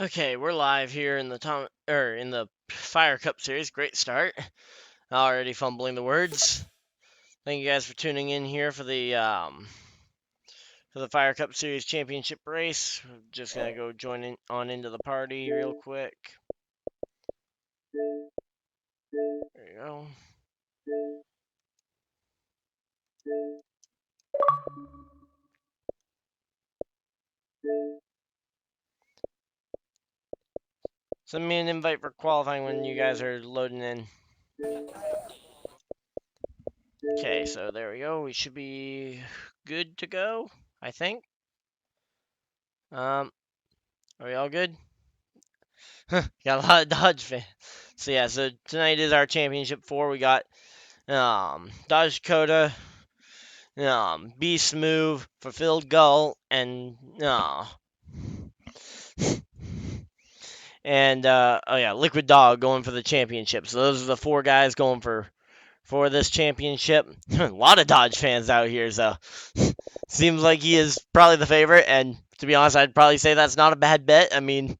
Okay, we're live here in the Fire Cup series. Great start. Already fumbling the words. Thank you guys for tuning in here for the Fire Cup series championship race. We're just gonna go join on into the party real quick. There you go. Send me an invite for qualifying when you guys are loading in. Okay, so there we go. We should be good to go, I think. Are we all good? Got a lot of Dodge fans. So yeah, so tonight is our championship 4. We got Dodge Dakota, Beast Move, Fulfilled Gull, and oh yeah, Liquid Dog going for the championship. So those are the 4 guys going for this championship. A lot of Dodge fans out here, so seems like he is probably the favorite. And to be honest, I'd probably say that's not a bad bet. I mean,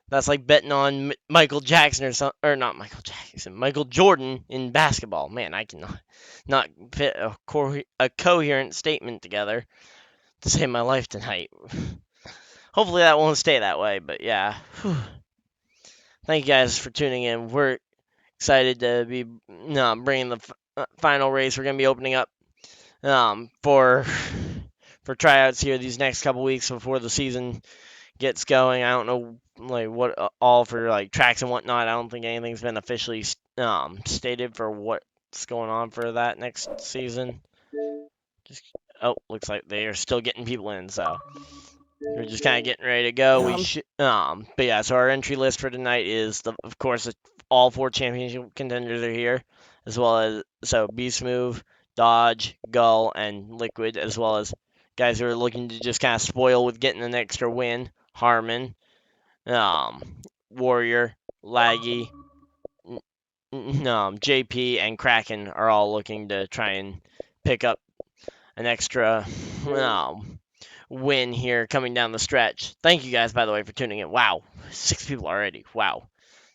that's like betting on Michael Jackson or not Michael Jackson, Michael Jordan in basketball. Man, I cannot not fit a coherent statement together to save my life tonight. Hopefully that won't stay that way, but yeah. Thank you guys for tuning in. We're excited to be bringing the final race. We're going to be opening up for tryouts here these next couple weeks before the season gets going. I don't know like what all for like tracks and whatnot. I don't think anything's been officially stated for what's going on for that next season. Looks like they are still getting people in, so we're just kind of getting ready to go. But yeah, so our entry list for tonight is of course all 4 championship contenders are here, as well as Beast Move, Dodge, Gull, and Liquid, as well as guys who are looking to just kind of spoil with getting an extra win. Harmon, Warrior, Laggy, JP, and Kraken are all looking to try and pick up an extra win here coming down the stretch. Thank you guys, by the way, for tuning in. Wow, 6 people already. Wow.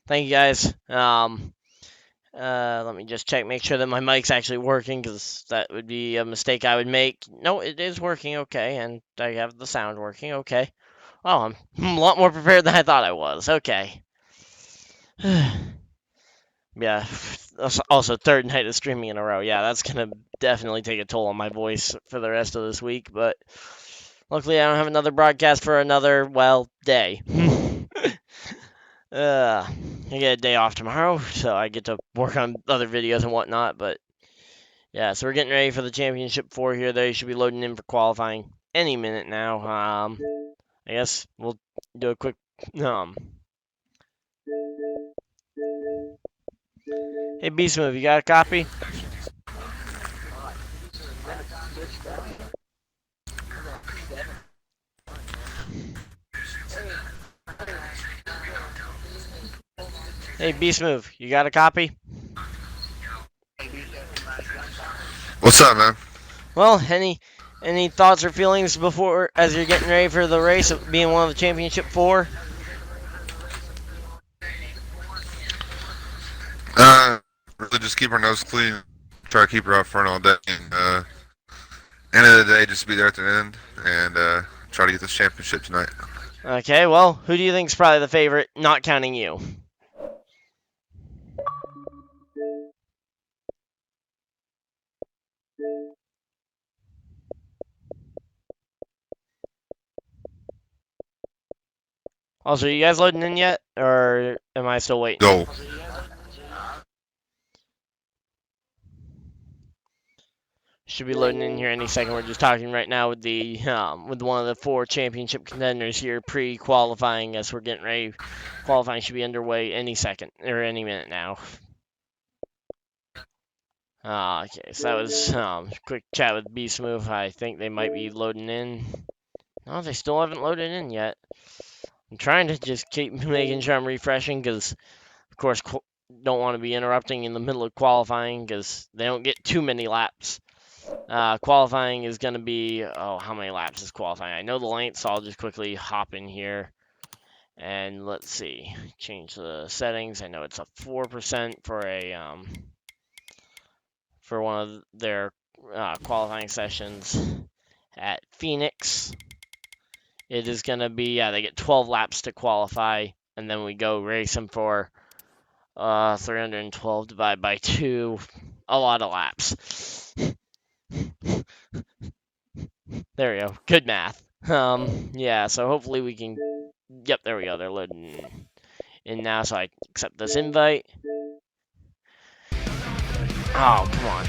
Thank you guys. Let me just make sure that my mic's actually working, because that would be a mistake I would make. No, it is working okay, and I have the sound working okay. Oh, I'm a lot more prepared than I thought I was. Okay. Yeah. Also, 3rd night of streaming in a row. Yeah, that's going to definitely take a toll on my voice for the rest of this week, but luckily I don't have another broadcast for another, day. I get a day off tomorrow, so I get to work on other videos and whatnot, but yeah, so we're getting ready for the championship 4 here. They should be loading in for qualifying any minute now. I guess we'll do a quick Hey, Beast Move, you got a copy? Hey, Beast Move, you got a copy? What's up, man? Well, any thoughts or feelings before as you're getting ready for the race of being one of the championship 4? Really just keep our nose clean, try to keep her up front all day, and end of the day, just be there at the end and try to get this championship tonight. Okay, well, who do you think's probably the favorite, not counting you? Also, are you guys loading in yet, or am I still waiting? Go. Should be loading in here any second. We're just talking right now with with one of the 4 championship contenders here pre-qualifying as we're getting ready. Qualifying should be underway any second or any minute now. Okay, so that was quick chat with Beast Move. I think they might be loading in. No, they still haven't loaded in yet. I'm trying to just keep making sure I'm refreshing because, of course, don't want to be interrupting in the middle of qualifying because they don't get too many laps. Qualifying is going to be, how many laps is qualifying? I know the length, so I'll just quickly hop in here And let's see, change the settings. I know it's a 4% for one of their qualifying sessions at Phoenix. It is going to be, they get 12 laps to qualify, and then we go race them for 312 divided by 2, a lot of laps. There we go. Good math. Yeah, so hopefully we can. Yep, there we go. They're loading in now, so I accept this invite. Oh, come on.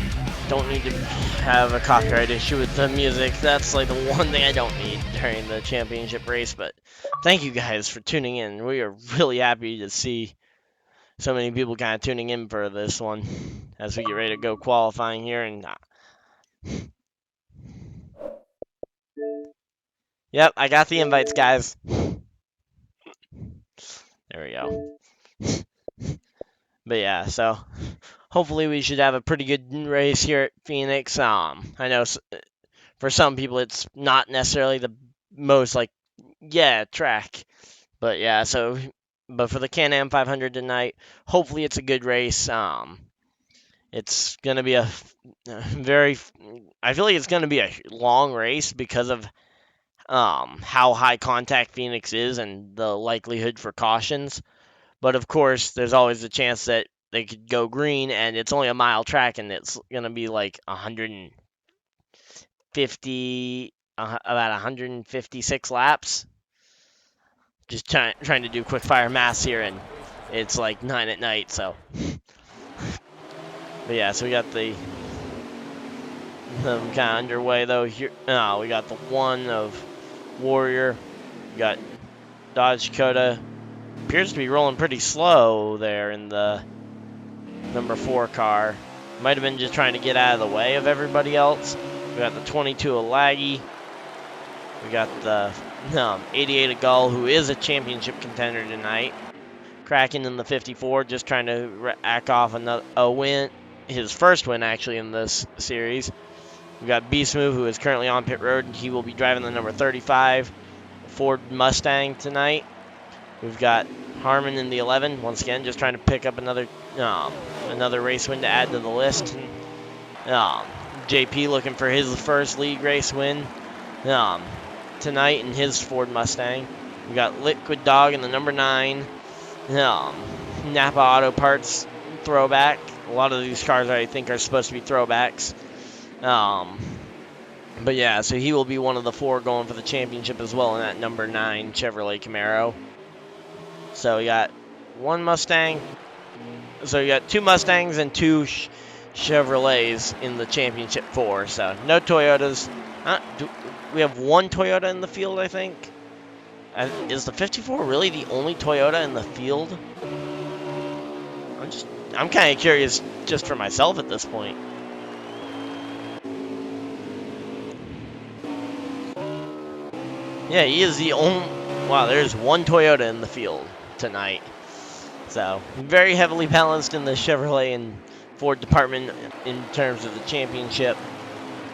Don't need to have a copyright issue with the music. That's like the one thing I don't need during the championship race, but thank you guys for tuning in. We are really happy to see so many people kind of tuning in for this one as we get ready to go qualifying here. And yep, I got the invites, guys. There we go. But yeah, so hopefully we should have a pretty good race here at Phoenix. I know for some people it's not necessarily the most track, but yeah. But for the Can-Am 500 tonight, hopefully it's a good race. It's gonna be a very. I feel like it's gonna be a long race because of how high contact Phoenix is and the likelihood for cautions. But of course, there's always a chance that they could go green, and it's only a mile track, and it's gonna be like 150, about 156 laps. Just trying to do quick fire maths here, and it's like 9 at night. So, but yeah, so we got them kind of underway though. Here, we got the one of Warrior. We got Dodge Dakota. Appears to be rolling pretty slow there in the number 4 car. Might have been just trying to get out of the way of everybody else. We got the 22 of Laggy. We got the 88 of Gull, who is a championship contender tonight. Kraken in the 54, just trying to rack off a win. His first win, actually, in this series. We got Beast Move, who is currently on pit road, and he will be driving the number 35 Ford Mustang tonight. We've got Harmon in the 11, once again, just trying to pick up another race win to add to the list. JP looking for his first league race win tonight in his Ford Mustang. We got Liquid Dog in the number 9. Napa Auto Parts throwback. A lot of these cars I think are supposed to be throwbacks. But yeah, so he will be one of the 4 going for the championship as well in that number 9 Chevrolet Camaro. So we got one Mustang. So we got 2 Mustangs and 2 Chevrolets in the championship 4. So no Toyotas. We have 1 Toyota in the field, I think. Is the 54 really the only Toyota in the field? I'm kind of curious just for myself at this point. Yeah, he is the only. Wow, there's 1 Toyota in the field tonight. So, very heavily balanced in the Chevrolet and Ford department in terms of the championship.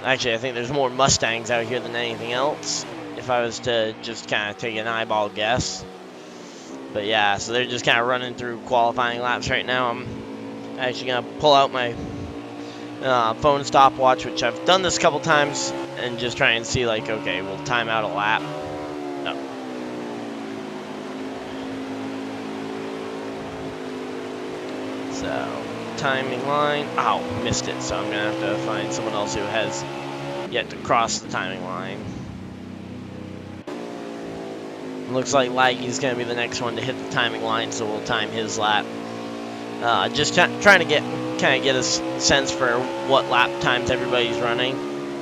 Actually, I think there's more Mustangs out here than anything else, if I was to just kind of take an eyeball guess. But yeah, so they're just kind of running through qualifying laps right now. I'm actually going to pull out my phone stopwatch, which I've done this a couple times, and just try and see, like, okay, we'll time out a lap. No. So, timing line. Oh, missed it. So I'm going to have to find someone else who has yet to cross the timing line. Looks like Laggy's going to be the next one to hit the timing line, so we'll time his lap. Just trying to get a sense for what lap times everybody's running.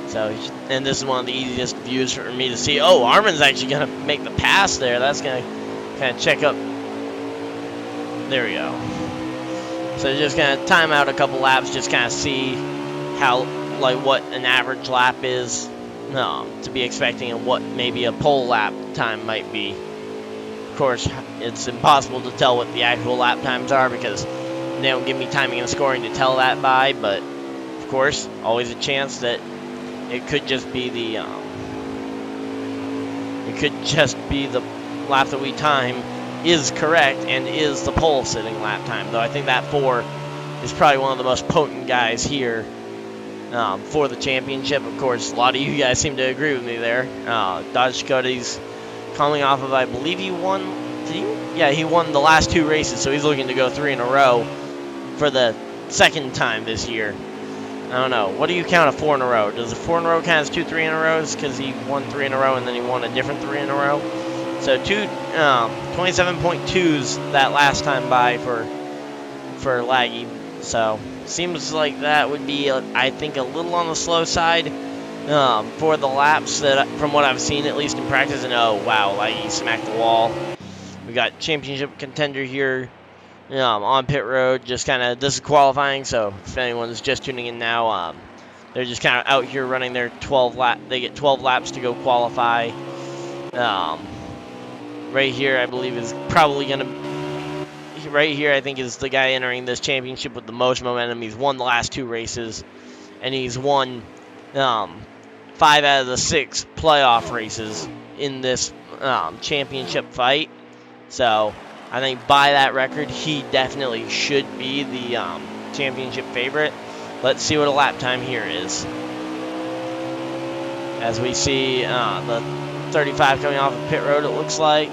So, and this is one of the easiest views for me to see. Oh, Armin's actually going to make the pass there. That's going to kind of check up. There we go. So just going to time out a couple laps, just kind of see how, like, what an average lap is to be expecting and what maybe a pole lap time might be. Of course, it's impossible to tell what the actual lap times are because they don't give me timing and scoring to tell that by, but of course, always a chance that it could just be the lap that we time is correct and is the pole sitting lap time. Though I think that 4 is probably one of the most potent guys here for the championship. Of course, a lot of you guys seem to agree with me there. Dodge Dakota's coming off of, I believe he won. Did he? Yeah, he won the last 2 races, so he's looking to go 3 in a row for the second time this year. I don't know. What do you count a 4 in a row? Does a 4 in a row count as 2 3 in a rows because he won 3 in a row and then he won a different 3 in a row? So 27.2s that last time by for Laggy. So seems like that would be, I think, a little on the slow side for the laps that, from what I've seen at least in practice. And oh wow, Laggy smacked the wall. We got championship contender here on pit road. Just kind of, this is qualifying, so if anyone's just tuning in now, they're just kind of out here running their 12 lap. They get 12 laps to go qualify. Right here, I believe, is probably going to... Right here, I think, is the guy entering this championship with the most momentum. He's won the last 2 races, and he's won 5 out of the 6 playoff races in this championship fight. So I think by that record, he definitely should be the championship favorite. Let's see what a lap time here is. As we see the 35 coming off of pit road, it looks like.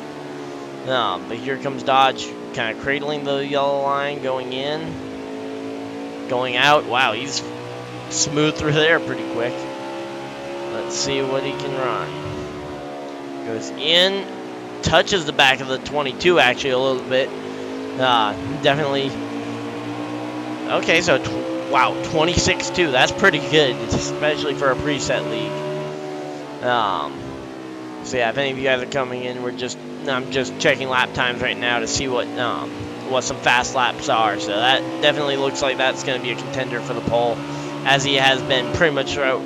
But here comes Dodge, kind of cradling the yellow line, going in, going out. Wow, he's smooth through there pretty quick. Let's see what he can run. Goes in, touches the back of the 22 actually a little bit. Definitely. Okay, so wow, 26.2. That's pretty good, especially for a preset league. So yeah, if any of you guys are coming in, I'm just checking lap times right now to see what some fast laps are. So that definitely looks like that's going to be a contender for the pole, as he has been pretty much throughout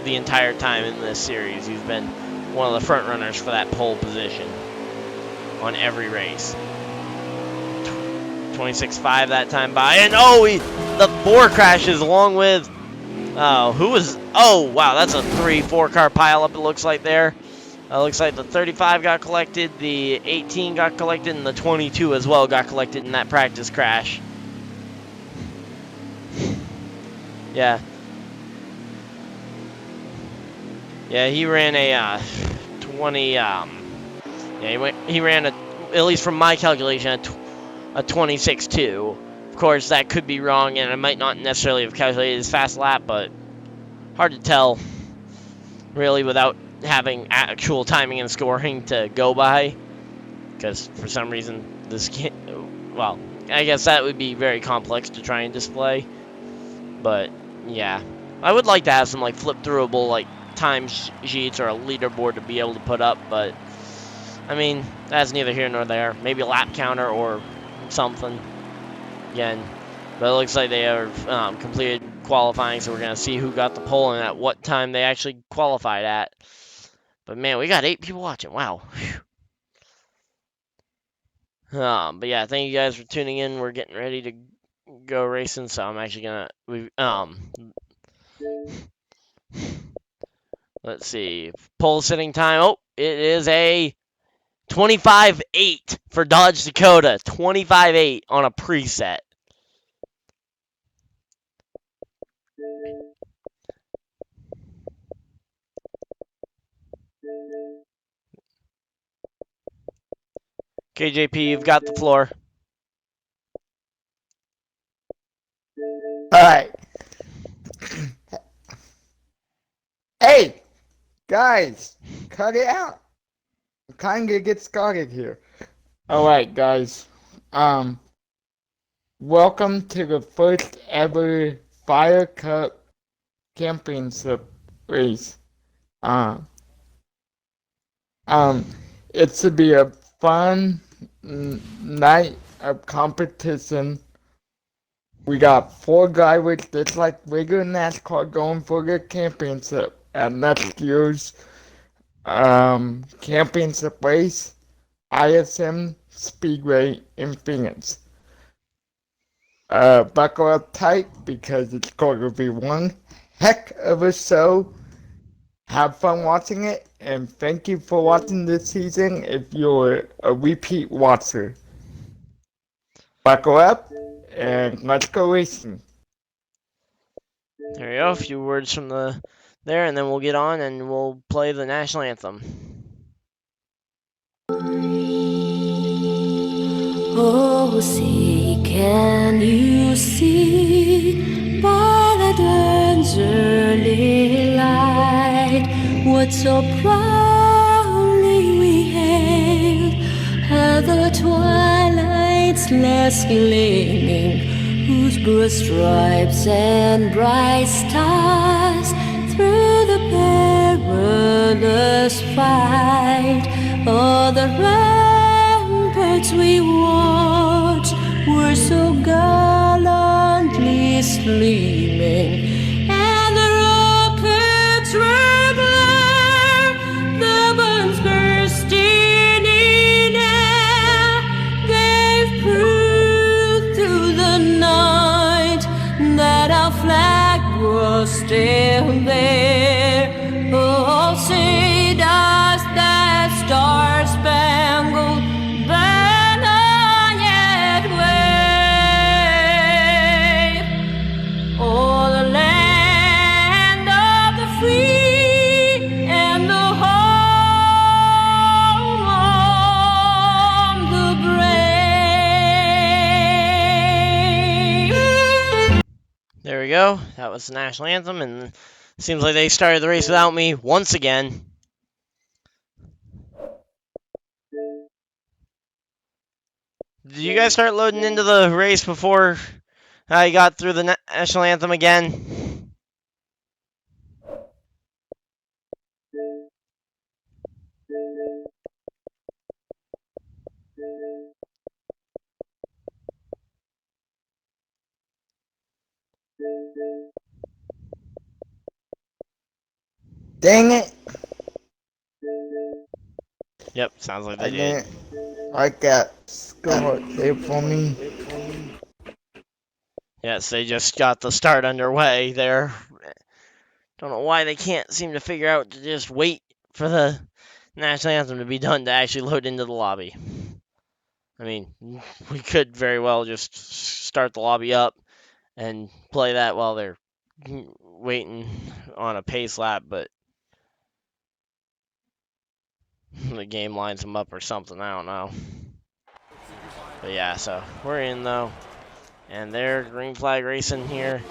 the entire time in this series. He's been one of the front runners for that pole position on every race. 26.5 that time by, and the 4 crashes along with wow, that's a 3-4 car pileup it looks like there. Looks like the 35 got collected, the 18 got collected, and the 22 as well got collected in that practice crash. Yeah. Yeah, he ran a 20. He ran at least from my calculation, a 26.2. Of course, that could be wrong, and I might not necessarily have calculated his fast lap, but hard to tell, really, without having actual timing and scoring to go by. Because for some reason, this can't. Well, I guess that would be very complex to try and display. But yeah, I would like to have some like flip throughable like time sheets or a leaderboard to be able to put up, but I mean, that's neither here nor there. Maybe a lap counter or something. Again, but it looks like they have completed qualifying, so we're going to see who got the pole and at what time they actually qualified at. But man, we got 8 people watching. Wow. But yeah, thank you guys for tuning in. We're getting ready to go racing, so I'm actually gonna let's see, pole sitting time. Oh, it is a 25.8 for Dodge Dakota. 25.8 on a preset. KJP, you've got the floor. All right. Hey, guys, cut it out. I'm kind of get started here. All right, guys. Welcome to the first ever Fire Cup Championship race. It's to be a fun night of competition. We got 4 drivers just like regular NASCAR going for the championship at next year's championship race, ISM Speedway in Phoenix. Buckle up tight because it's going to be one heck of a show. have fun watching it, and thank you for watching this season if you're a repeat watcher. Buckle up, and let's go racing. There you go. A few words from there, and then we'll get on and we'll play the national anthem. Oh, see, can you see by the dawn's early light what so proudly we hailed at the twilight's last gleaming, whose broad stripes and bright stars through the perilous fight, all the ramparts we watched were so gallantly gleaming, and the rockets were glare, the bombs bursting in air gave proof through the night that our flag was still there. Oh, say does that star-spangled banner yet wave o'er the land of the free and the home of the brave? There we go. That was the national anthem, and seems like they started the race without me once again. Did you guys start loading into the race before I got through the national anthem again? Dang it! Yep, sounds like I they did. didn't like that score there for me. Yes, they just got the start underway there. Don't know why they can't seem to figure out to just wait for the national anthem to be done to actually load into the lobby. I mean, we could very well just start the lobby up and play that while they're waiting on a pace lap, but the game lines them up or something, I don't know. But yeah, so we're in though. And they're green flag racing here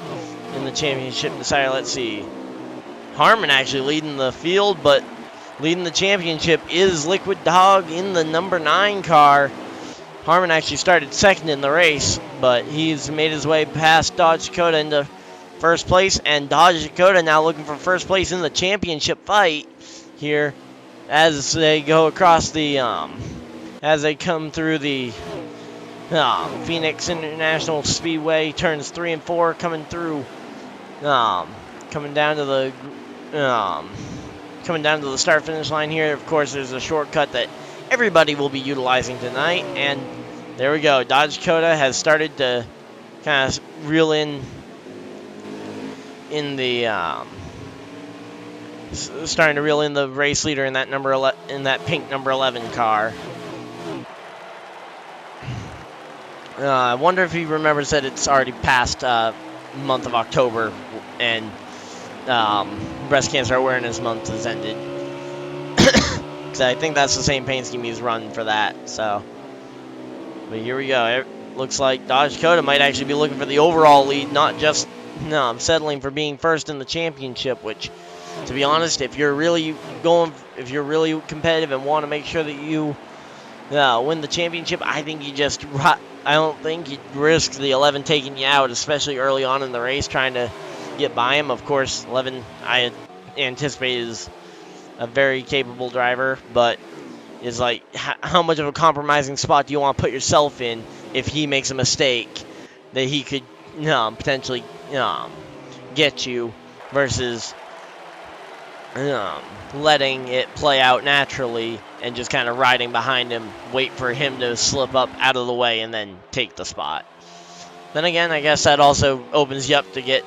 in the championship decider. Let's see. Harmon actually leading the field, but leading the championship is Liquid Dog in the number 9 car. Harmon actually started second in the race, but he's made his way past Dodge Dakota into first place, and Dodge Dakota now looking for first place in the championship fight here as they go across the, as they come through the Phoenix International Speedway, turns 3 and 4, coming through, coming down to the start finish line here. Of course, there's a shortcut that everybody will be utilizing tonight, and there we go. Dodge Dakota has started to kind of reel in the starting to reel in the race leader in that in that pink number 11 car. I wonder if he remembers that it's already past month of October, and breast cancer awareness month has ended. Because I think that's the same paint scheme he's run for that. So, but here we go. It looks like Dodge Dakota might actually be looking for the overall lead, not just settling for being first in the championship. Which, to be honest, if you're really competitive and want to make sure that you win the championship, I think I don't think you'd risk the 11 taking you out, especially early on in the race, trying to get by him. Of course, 11 I anticipate is a very capable driver, but is like, how much of a compromising spot do you want to put yourself in if he makes a mistake that he could potentially get you, versus letting it play out naturally and just kind of riding behind him, wait for him to slip up out of the way and then take the spot. Then again, I guess that also opens you up to get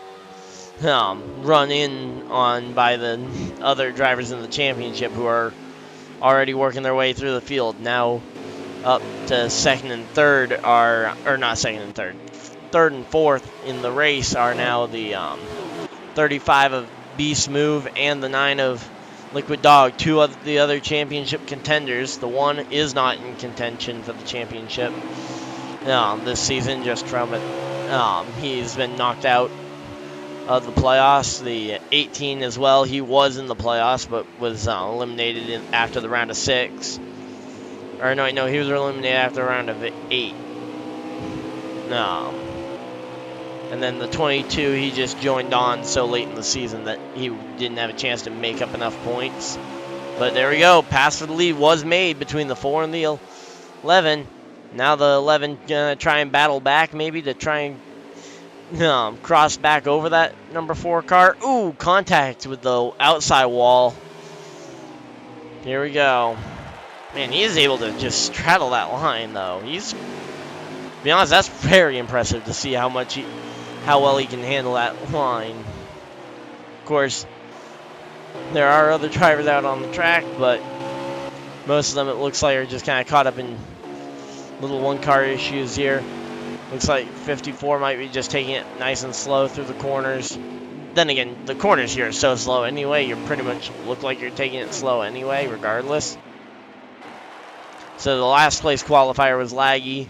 run in on by the other drivers in the championship who are already working their way through the field. Now up to second and third are, or not second and third, third and fourth in the race are now the 35 of Beast Move and the 9 of Liquid Dog, two of the other championship contenders. The one is not in contention for the championship this season, just from it. He's been knocked out of the playoffs. The 18 as well, he was in the playoffs, but was eliminated after the round of 6. Or no, he was eliminated after the round of 8. And then the 22, he just joined on so late in the season that he didn't have a chance to make up enough points. But there we go. Pass for the lead was made between the 4 and the 11. Now the 11 gonna try and battle back, maybe to try and cross back over that number 4 car. Ooh, contact with the outside wall. Here we go. Man, he is able to just straddle that line, though. To be honest, that's very impressive to see how well he can handle that line. Of course, there are other drivers out on the track, but most of them, it looks like, are just kind of caught up in little one-car issues here. Looks like 54 might be just taking it nice and slow through the corners. Then again, the corners here are so slow anyway, you pretty much look like you're taking it slow anyway, regardless. So the last place qualifier was laggy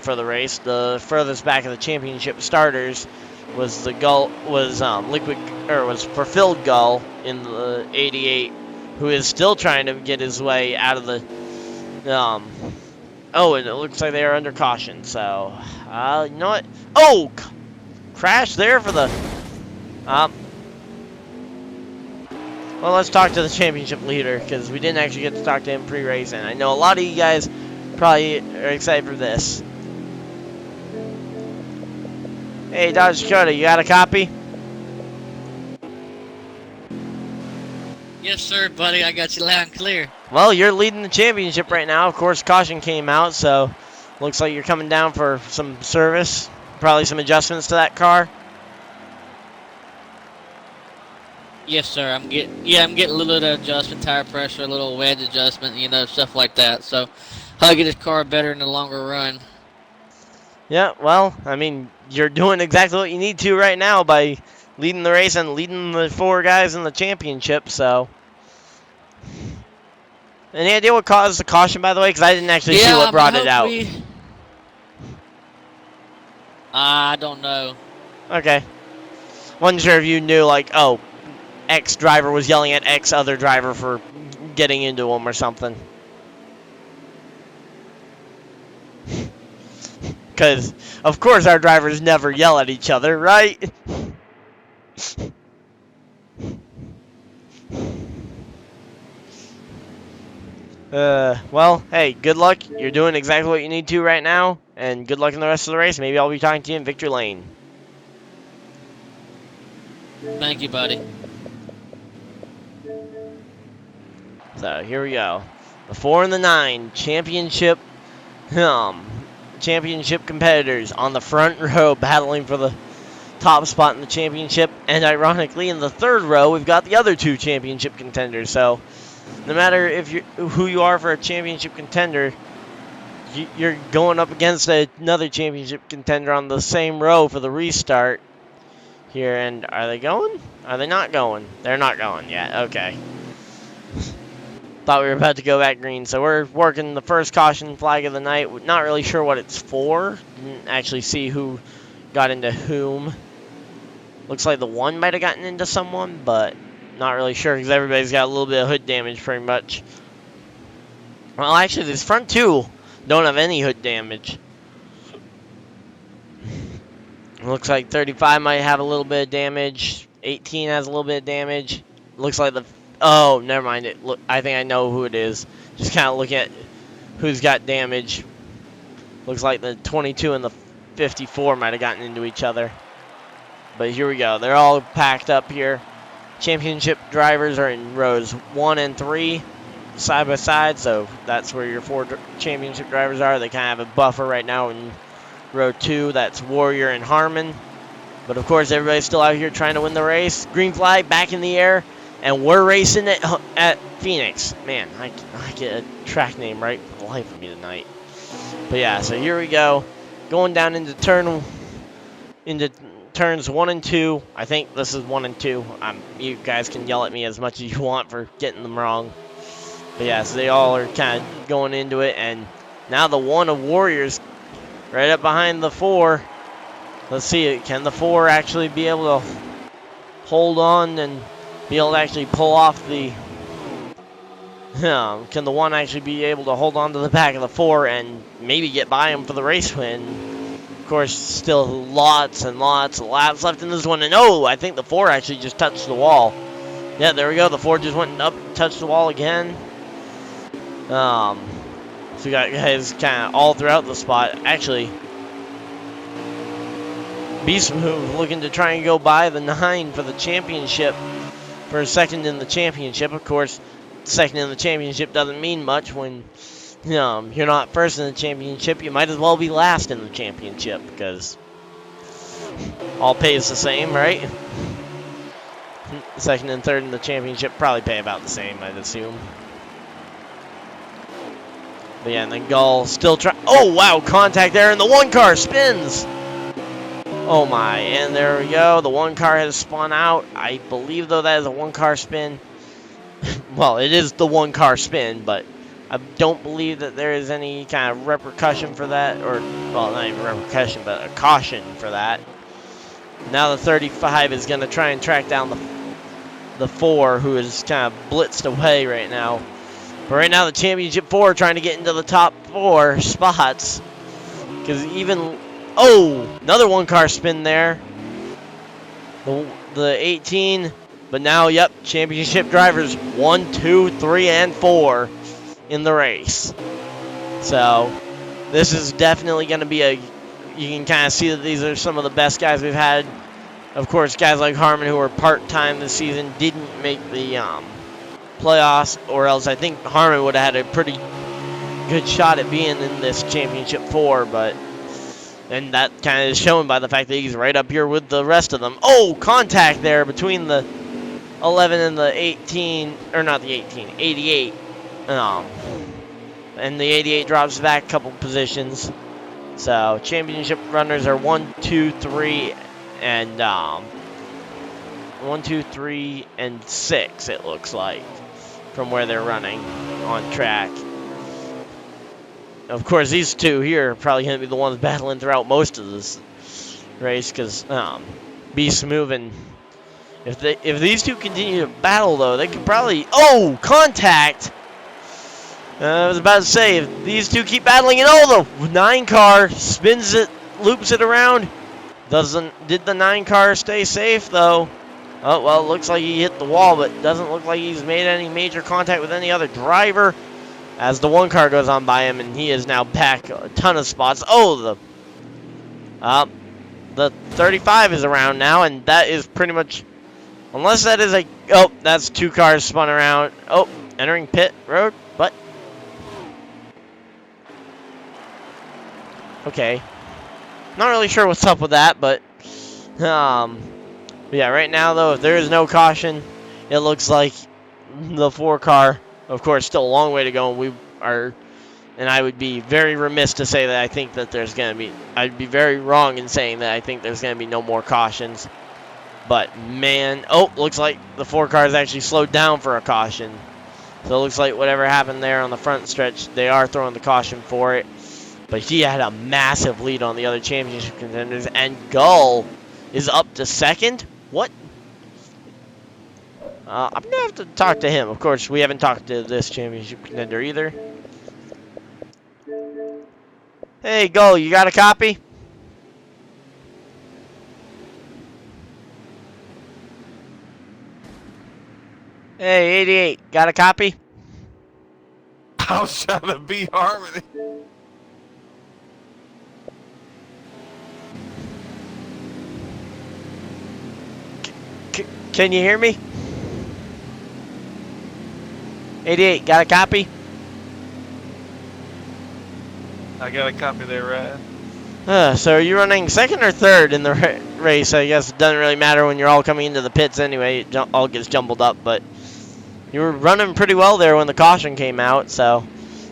for the race. The furthest back of the championship starters was was Fulfilled Gull in the 88, who is still trying to get his way out of the oh, and it looks like they are under caution. So you know what? Oh, crash there for the well, let's talk to the championship leader, because we didn't actually get to talk to him pre-race, and I know a lot of you guys probably are excited for this. Hey, Dodge Dakota, you got a copy? Yes, sir, buddy. I got you loud and clear. Well, you're leading the championship right now. Of course, caution came out, so looks like you're coming down for some service, probably some adjustments to that car. Yes, sir. I'm getting a little bit of adjustment, tire pressure, a little wedge adjustment, stuff like that. So I'll get this car better in the longer run. Yeah, well, I mean, you're doing exactly what you need to right now by leading the race and leading the 4 guys in the championship, so. Any idea what caused the caution, by the way? Because I didn't actually see what brought it out. I don't know. Okay. Wasn't sure if you knew, like, oh, X driver was yelling at X other driver for getting into him or something. Because, of course, our drivers never yell at each other, right? Well, hey, good luck. You're doing exactly what you need to right now. And good luck in the rest of the race. Maybe I'll be talking to you in victory lane. Thank you, buddy. So here we go. The 4 and the 9 championship competitors on the front row battling for the top spot in the championship. And ironically, in the third row, we've got the other 2 championship contenders. So no matter who you are for a championship contender, you're going up against another championship contender on the same row for the restart here. And are they going? Are they not going? They're not going yet. Okay. Thought we were about to go back green. So we're working the first caution flag of the night. Not really sure what it's for. Didn't actually see who got into whom. Looks like the 1 might have gotten into someone, but not really sure because everybody's got a little bit of hood damage pretty much. Well, actually, this front 2 don't have any hood damage. Looks like 35 might have a little bit of damage. 18 has a little bit of damage. Looks like the... Oh, never mind. I think I know who it is. Just kind of look at who's got damage. Looks like the 22 and the 54 might have gotten into each other. But here we go. They're all packed up here. Championship drivers are in rows 1 and 3, side by side. So that's where your 4 championship drivers are. They kind of have a buffer right now in row 2. That's Warrior and Harmon. But of course, everybody's still out here trying to win the race. Green flag back in the air, and we're racing at Phoenix. Man, I get a track name right for the life of me tonight. But yeah, so here we go, going down into turns 1 and 2. I think this is 1 and 2. You guys can yell at me as much as you want for getting them wrong. But yeah, so they all are kind of going into it, and now the 1 of Warriors right up behind the 4. Let's see, can the 4 actually be able to hold on and be able to actually pull off the... can the 1 actually be able to hold on to the back of the 4 and maybe get by him for the race win? Of course, still lots and lots of laps left in this one. And oh, I think the 4 actually just touched the wall. Yeah, there we go. The 4 just went up and touched the wall again. So we got guys kind of all throughout the spot. Actually, Beast Move looking to try and go by the 9 for the championship, for a second in the championship. Of course, second in the championship doesn't mean much when you're not first in the championship. You might as well be last in the championship because all pay is the same, right? Second and third in the championship probably pay about the same, I'd assume. But yeah, and then Gull still try. Oh wow, contact there, and the 1 car spins. Oh my, and there we go. The 1 car has spun out. I believe though that is a 1 car spin. Well, it is the 1 car spin, but I don't believe that there is any kind of repercussion for that, or, well, not even repercussion, but a caution for that. Now the 35 is going to try and track down the 4, who is kind of blitzed away right now. But right now the championship 4 trying to get into the top 4 spots. Because even, oh, another 1 car spin there. The 18, but now, yep, championship drivers 1, 2, 3, and 4 in the race. So this is definitely going to be you can kind of see that these are some of the best guys we've had. Of course, guys like Harmon, who were part-time this season, didn't make the playoffs, or else I think Harmon would have had a pretty good shot at being in this championship 4, but and that kind of is shown by the fact that he's right up here with the rest of them. Oh, contact there between the 11 and the 18, or not the 18, 88. And the 88 drops back a couple positions. So championship runners are 1, 2, 3, and 1, 2, 3, and 6. It looks like from where they're running on track. Of course, these 2 here are probably going to be the ones battling throughout most of this race because Beast moving. If these 2 continue to battle, though, they could probably... Oh, contact! I was about to say, if these 2 keep battling, and oh, the 9 car spins it, loops it around. Did the 9 car stay safe, though? Oh, well, it looks like he hit the wall, but doesn't look like he's made any major contact with any other driver. As the 1 car goes on by him, and he is now back a ton of spots. Oh, the 35 is around now, and that is pretty much, unless that is a, oh, that's 2 cars spun around. Oh, entering pit road, but okay, not really sure what's up with that, but yeah, right now though, if there is no caution, it looks like the 4 car. Of course, still a long way to go, and I would be very remiss to say that I think that there's going to be, I'd be very wrong in saying that I think there's going to be no more cautions. But, man, oh, looks like the 4 cars actually slowed down for a caution. So it looks like whatever happened there on the front stretch, they are throwing the caution for it. But he had a massive lead on the other championship contenders, and Gull is up to 2nd? What? I'm going to have to talk to him. Of course, we haven't talked to this championship contender either. Hey, Gull, you got a copy? Hey, 88, got a copy? I was trying to beat Harmony. Can you hear me? 88, got a copy? I got a copy there, Ryan. So are you running second or third in the race? I guess it doesn't really matter when you're all coming into the pits anyway. It all gets jumbled up, but you were running pretty well there when the caution came out, so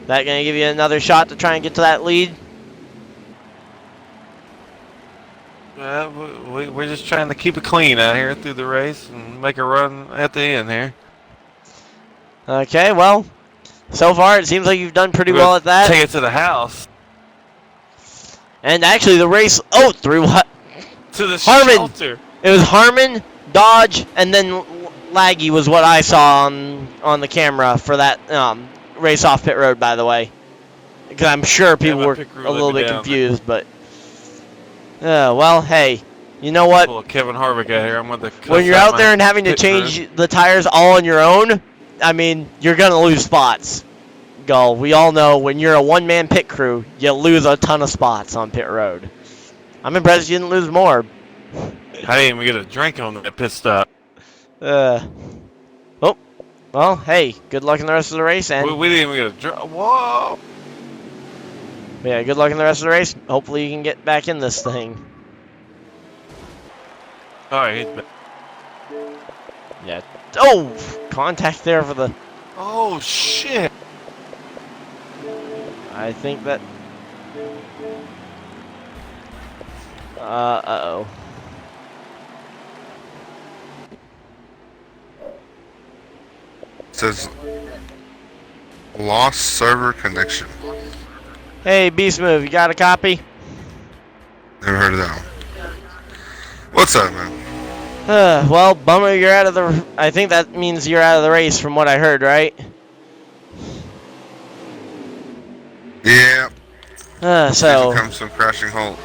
that going to give you another shot to try and get to that lead? We're just trying to keep it clean out here through the race and make a run at the end here. Okay, well, so far it seems like you've done pretty well at that. Take it to the house. And actually the race, through what? To the Harmon. shelter. It was Harmon, Dodge, and then Laggy was what I saw on the camera for that race off pit road, by the way. Because I'm sure people were a little bit confused, but... well, hey, you know what? Pull Kevin Harvick out here. I'm gonna when you're out there and having to change the tires all on your own, I mean, you're going to lose spots. We all know when you're a one-man pit crew, you lose a ton of spots on pit road. I'm impressed you didn't lose more. I didn't even get a drink on that pit stop. Well, hey, good luck in the rest of the race, and We didn't even get a drink. Whoa! yeah, good luck in the rest of the race. Hopefully you can get back in this thing. All right, he's back. Yeah. Oh, contact there for the... Oh shit! I think that... uh-oh. Says lost server connection. Hey, Beast Move, you got a copy? Never heard of that one. What's up, man? Well, bummer you're out of the... I think that means you're out of the race from what I heard, right? Yeah. So... Usually comes from crashing halt.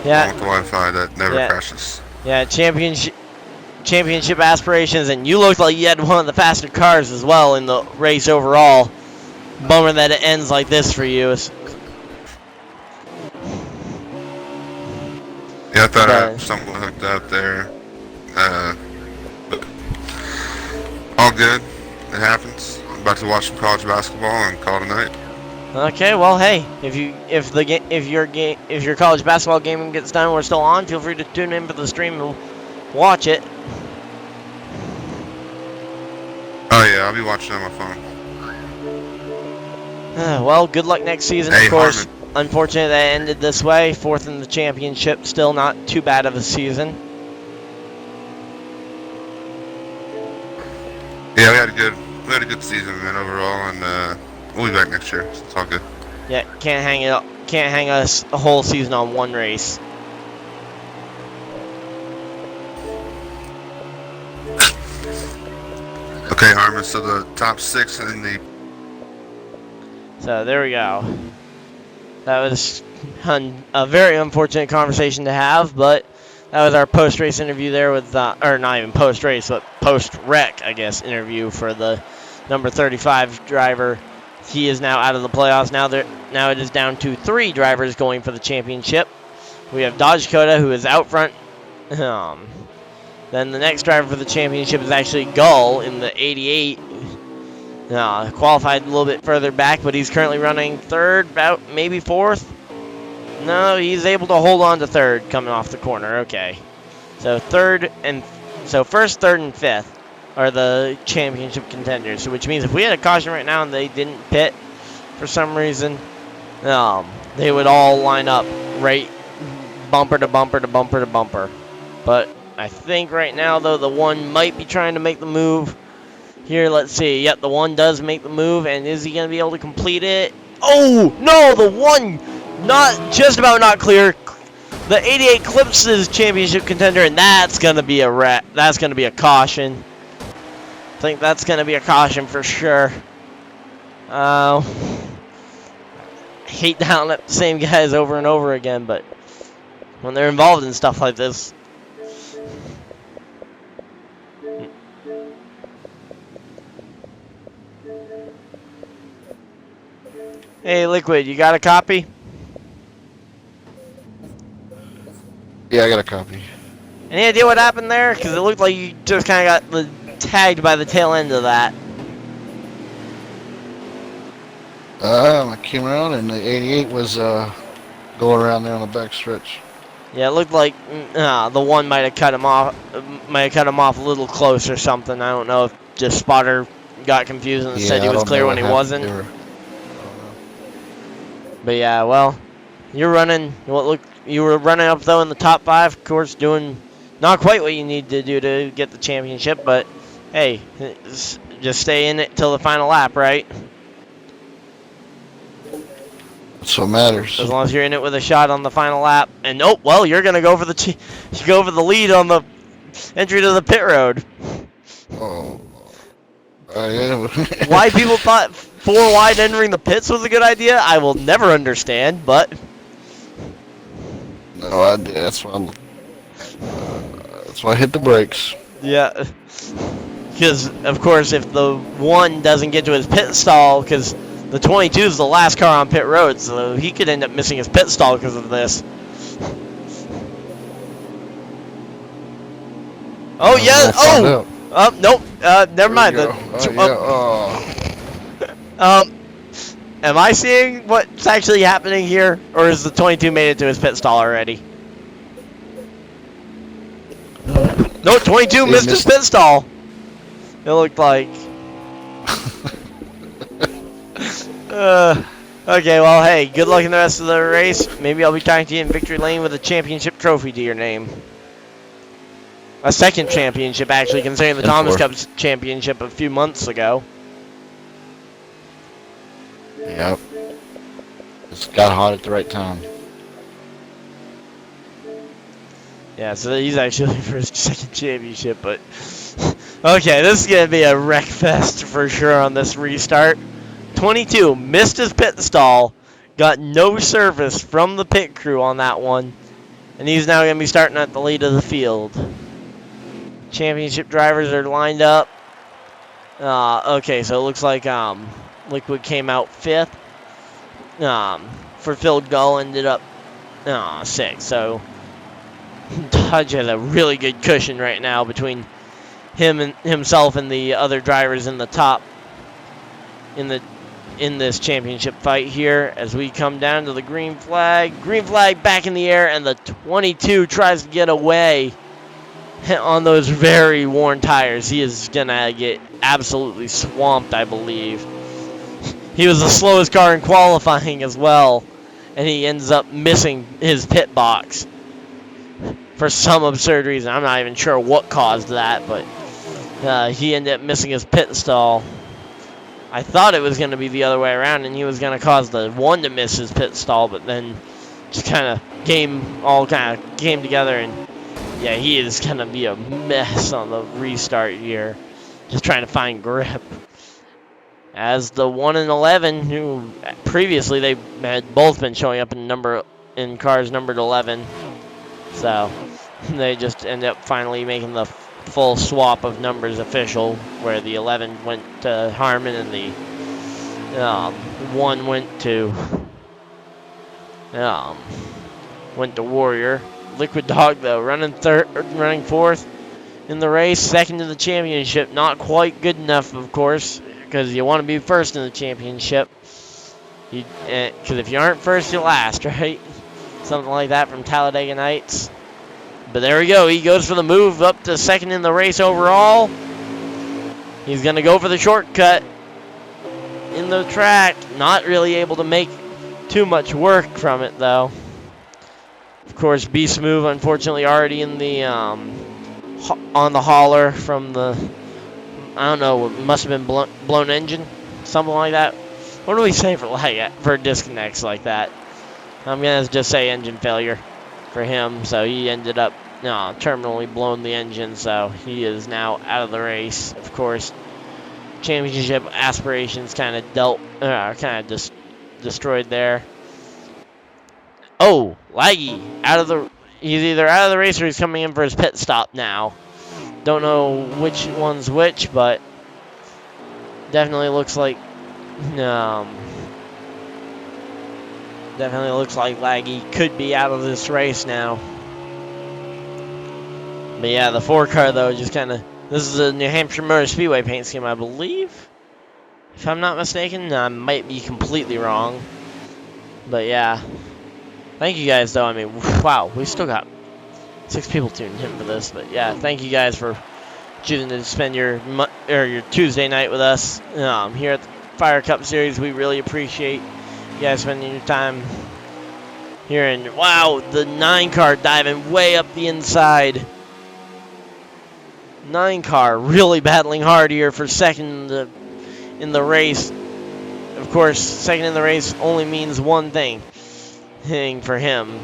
Yeah. With the Wi-Fi that never Yeah. crashes. Yeah, championship aspirations, and you looked like you had one of the faster cars as well in the race overall. Bummer that it ends like this for you. Yeah, I thought I had something hooked up there. But all good. It happens. I'm about to watch some college basketball and call it a night. Okay, well, hey, if your college basketball game gets done, we're still on. Feel free to tune in for the stream and watch it. Oh yeah, I'll be watching on my phone. Well, good luck next season, Hey, of course. Harmon. Unfortunately, that ended this way. Fourth in the championship. Still not too bad of a season. Yeah, we had a good season, man, overall, and we'll be back next year. So it's all good. Yeah, can't hang us a whole season on one race. Okay, Harmon. So the top 6 in the... So there we go. That was a very unfortunate conversation to have, but that was our post-race interview there with, or not even post-race, but post-wreck, I guess, interview for the number 35 driver. He is now out of the playoffs. Now it is down to 3 drivers going for the championship. We have Dodge Dakota, who is out front. Then the next driver for the championship is actually Gull in the 88. Qualified a little bit further back, but he's currently running third, about maybe fourth. No, he's able to hold on to third coming off the corner. Okay. So first, third, and fifth are the championship contenders. Which means if we had a caution right now and they didn't pit for some reason, they would all line up right bumper to bumper to bumper to bumper. But I think right now, though, the one might be trying to make the move. Here, let's see. Yep, the one does make the move, and is he going to be able to complete it? Oh, no, the one just about not clear. The 88 clips his championship contender, and that's going to be that's going to be a caution. I think that's going to be a caution for sure. Hate down at the same guys over and over again, but when they're involved in stuff like this. Hey, Liquid, you got a copy? Yeah, I got a copy. Any idea what happened there? Because it looked like you just kind of got tagged by the tail end of that. I came around and the 88 was going around there on the back stretch. Yeah, it looked like the one might have cut him off. Might have cut him off a little close or something. I don't know if just spotter got confused and said he I was don't clear know when what he happened. wasn't. They were- But yeah, well, you're running. You were running up though in the top 5, of course, doing not quite what you need to do to get the championship. But hey, just stay in it till the final lap, right? That's what matters. As long as you're in it with a shot on the final lap. And oh, well, you're gonna go for the lead on the entry to the pit road. Oh. Yeah. Why people thought 4 wide entering the pits was a good idea, I will never understand. But No, that's why I hit the brakes. yeah, because of course if the 1 doesn't get to his pit stall, because the 22 is the last car on pit road, so he could end up missing his pit stall because of this. Oh yeah! We'll find Oh, nope. Never mind. There we go. Am I seeing what's actually happening here, or is the 22 made it to his pit stall already? No, 22 He missed his missed- pit stall. It looked like. Okay, well, hey, good luck in the rest of the race. Maybe I'll be talking to you in victory lane with a championship trophy to your name. A second championship, actually, considering the And Thomas four. Cup championship a few months ago. Yep. Just got hot at the right time. Yeah, so he's actually looking for his second championship, but... Okay, this is going to be a wreck fest for sure on this restart. 22 missed his pit stall, got no service from the pit crew on that one, and he's now going to be starting at the lead of the field. Championship drivers are lined up. Okay, so it looks like Liquid came out 5th. Fulfilled Gull ended up 6th. So Dodge has a really good cushion right now between himself and the other drivers in the top in this championship fight here as we come down to the green flag. Green flag back in the air, and the 22 tries to get away on those very worn tires. He is going to get absolutely swamped, I believe. He was the slowest car in qualifying as well, and he ends up missing his pit box for some absurd reason. I'm not even sure what caused that, but he ended up missing his pit stall. I thought it was going to be the other way around, and he was going to cause the 1 to miss his pit stall, but then just kind of came together, and yeah, he is going to be a mess on the restart here, just trying to find grip. As the 1 and 11, who previously they had both been showing up in cars numbered 11, so they just end up finally making the full swap of numbers official, where the 11 went to Harmon and the 1 went to Warrior. Liquid Dog though running 4th in the race, 2nd in the championship. Not quite good enough, of course, because you want to be 1st in the championship. Because if you aren't 1st, you're last, right? Something like that from Talladega Nights. But there we go. He goes for the move up to 2nd in the race overall. He's going to go for the shortcut in the track. Not really able to make too much work from it, though. Of course, Beast Move, unfortunately, already in the on the hauler from the, I don't know, it must have been blown engine, something like that. What do we say for disconnects like that? I'm going to just say engine failure for him, so he ended up terminally blown the engine, so he is now out of the race. Of course, championship aspirations kind of destroyed there. Oh, Laggy he's either out of the race or he's coming in for his pit stop now. Don't know which one's which, but definitely looks like Laggy could be out of this race now. But yeah, the 4 car though, just kind of, this is a New Hampshire Motor Speedway paint scheme, I believe, if I'm not mistaken. I might be completely wrong, but yeah, Thank you guys, though. I mean, wow, we still got 6 people tuned in for this, but yeah, thank you guys for choosing to spend your your Tuesday night with us here at the Fire Cup Series. We really appreciate you guys spending your time here. And wow, the 9 car diving way up the inside. 9 car really battling hard here for second in the race. Of course, second in the race only means one thing for him.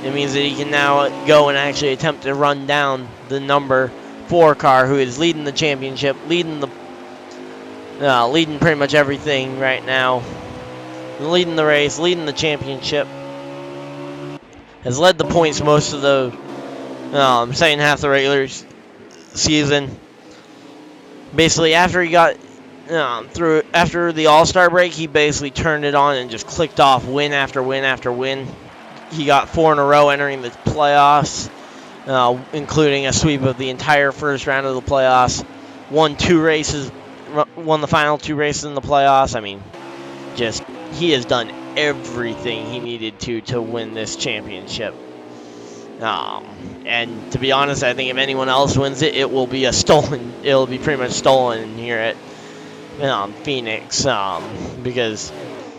It means that he can now go and actually attempt to run down the number 4 car, who is leading the championship, leading pretty much everything right now, leading the race, leading the championship. Has led the points most of the second half of the regular season. Basically, after he got after the All-Star break, he basically turned it on and just clicked off win after win after win. He got 4 in a row entering the playoffs, including a sweep of the entire first round of the playoffs. Won the final 2 races in the playoffs. I mean, just he has done everything he needed to win this championship. And to be honest, I think if anyone else wins it, it will be it'll be pretty much stolen here at Phoenix, because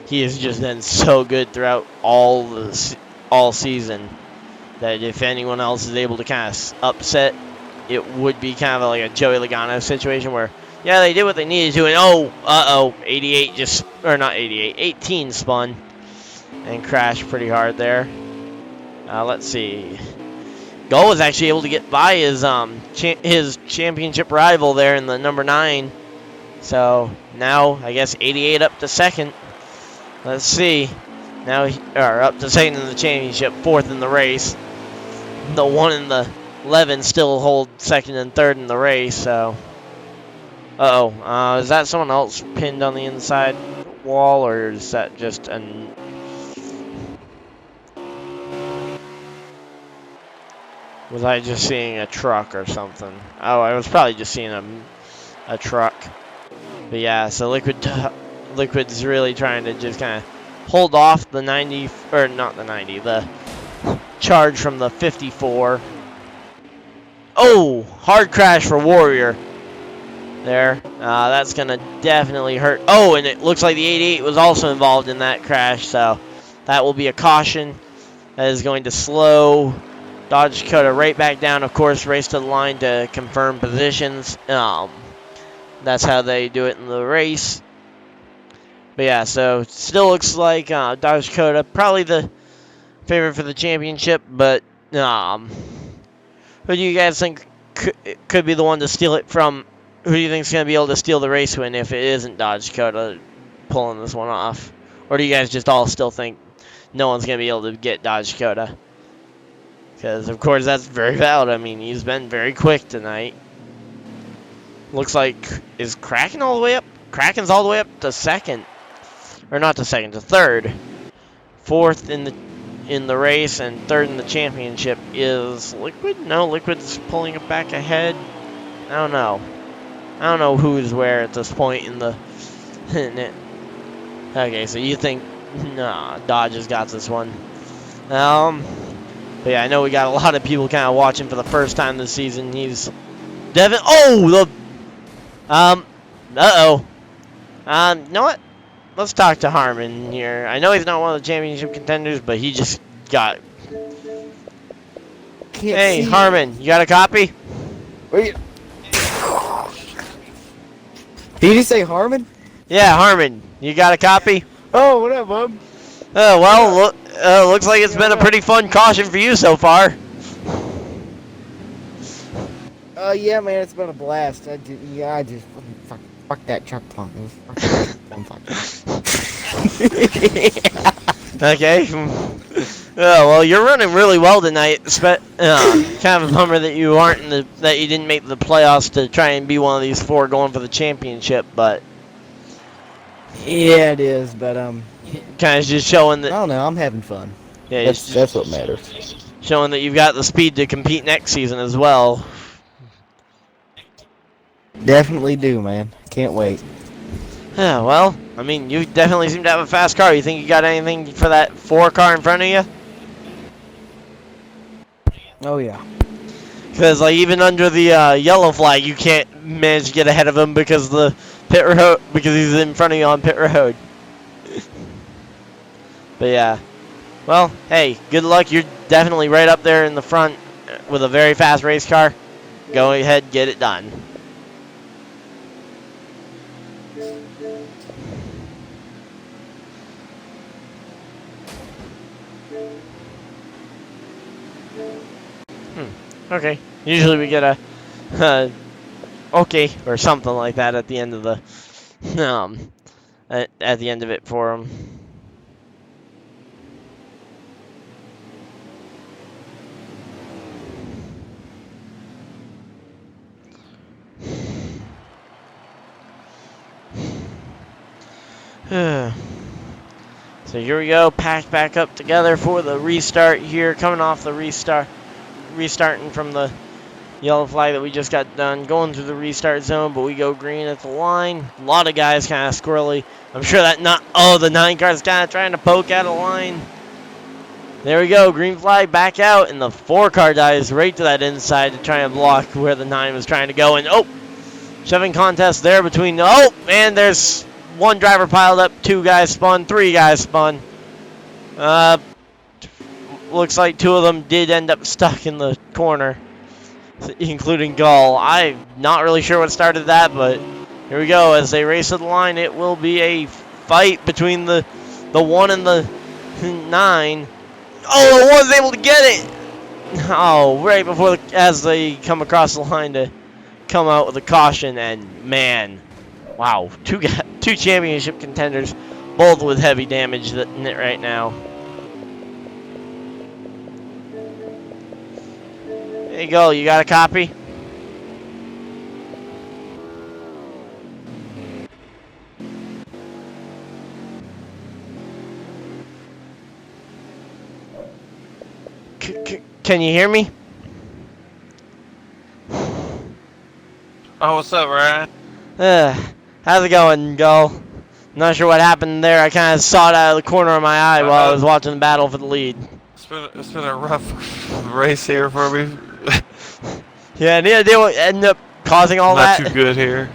he has just been so good throughout all season that if anyone else is able to kind of upset, it would be kind of like a Joey Logano situation where, yeah, they did what they needed to, and 18 spun and crashed pretty hard there. Let's see. Gull was actually able to get by his championship rival there in the number 9. So now I guess 88 up to second. Let's see. Now up to second in the championship, 4th in the race. The 1 and the 11 still hold second and 3rd in the race. So, is that someone else pinned on the inside wall, or is that just an? Was I just seeing a truck or something? Oh, I was probably just seeing a truck. But yeah, so Liquid's really trying to just kind of hold off the 90, or not the 90, the charge from the 54. Oh, hard crash for Warrior there. That's going to definitely hurt. Oh, and it looks like the 88 was also involved in that crash, so that will be a caution. That is going to slow Dodge Dakota right back down. Of course, race to the line to confirm positions. That's how they do it in the race. But yeah, so still looks like Dodge Dakota probably the favorite for the championship. But who do you guys think could be the one to steal it from? Who do you think is going to be able to steal the race win if it isn't Dodge Dakota pulling this one off? Or do you guys just all still think no one's going to be able to get Dodge Dakota? Because, of course, that's very valid. I mean, he's been very quick tonight. Looks like, is Kraken all the way up? Kraken's all the way up to second. Or not to second, to 3rd. 4th in the race and 3rd in the championship is Liquid? No, Liquid's pulling it back ahead. I don't know. I don't know who's where at this point in the... Okay, so you think... Nah, Dodge has got this one. But yeah, I know we got a lot of people kind of watching for the first time this season. He's Devin. Oh, you know what? Let's talk to Harmon here. I know he's not one of the championship contenders, but he just got. Hey, Harmon, you got a copy? Wait. Did you say Harmon? Yeah, Harmon, you got a copy? Oh, what up, bub? Well, looks like it's been a pretty fun caution for you so far. Yeah, man, it's been a blast. I just fuck that truck pump. Okay. Well, you're running really well tonight. Kind of a bummer that you that you didn't make the playoffs to try and be one of these 4 going for the championship, but. Yeah, it is, but kind of just showing that. I don't know. I'm having fun. Yeah, that's what matters. Showing that you've got the speed to compete next season as well. Definitely do, man. Can't wait. Yeah, well, I mean, you definitely seem to have a fast car. You think you got anything for that 4 car in front of you? Oh yeah. Because like even under the yellow flag, you can't manage to get ahead of him because the pit road because he's in front of you on pit road. But yeah, well, hey, good luck. You're definitely right up there in the front with a very fast race car. Go ahead, get it done. Okay. Usually we get a okay or something like that at the end of the at the end of it for him. So here we go, packed back up together for the restart here, coming off the restarting from the yellow flag that we just got done, going through the restart zone, but we go green at the line. A lot of guys kind of squirrely. I'm sure that the 9 car's kind of trying to poke out a line. There we go, green flag back out, and the 4 car dives right to that inside to try and block where the 9 was trying to go, and shoving contest there between, man, there's 1 driver piled up, 2 guys spun, 3 guys spun. Looks like 2 of them did end up stuck in the corner, including Gull. I'm not really sure what started that, but here we go. As they race to the line, it will be a fight between the 1 and the 9. Oh, the 1's able to get it! Oh, right before as they come across the line to come out with a caution, and man, wow, 2 championship contenders, both with heavy damage in it right now. There you go, you got a copy? Can you hear me? Oh, what's up, Ryan? How's it going, Gull? Not sure what happened there. I kind of saw it out of the corner of my eye while I was watching the battle for the lead. It's been a rough race here for me. Yeah, any idea what ended up causing all Not that? too good here.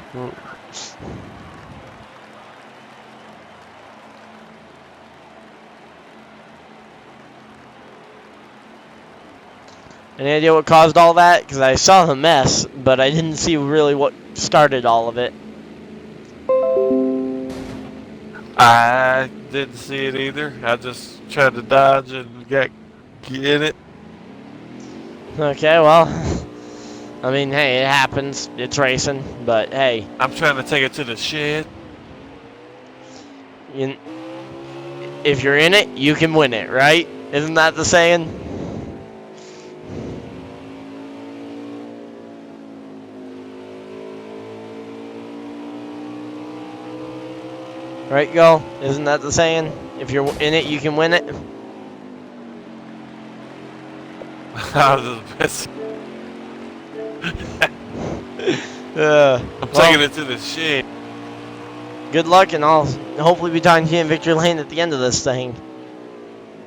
Any idea what caused all that? Because I saw the mess, but I didn't see really what started all of it. I didn't see it either. I just tried to dodge and get in it. Okay, well, I mean, hey, it happens. It's racing, but hey. I'm trying to take it to the shed. If you're in it, you can win it, right? Isn't that the saying? Right, Gull? Isn't that the saying? If you're in it, you can win it? Out of the best. I'm taking it to the shed. Good luck, and I'll hopefully be talking to you in Victory Lane at the end of this thing.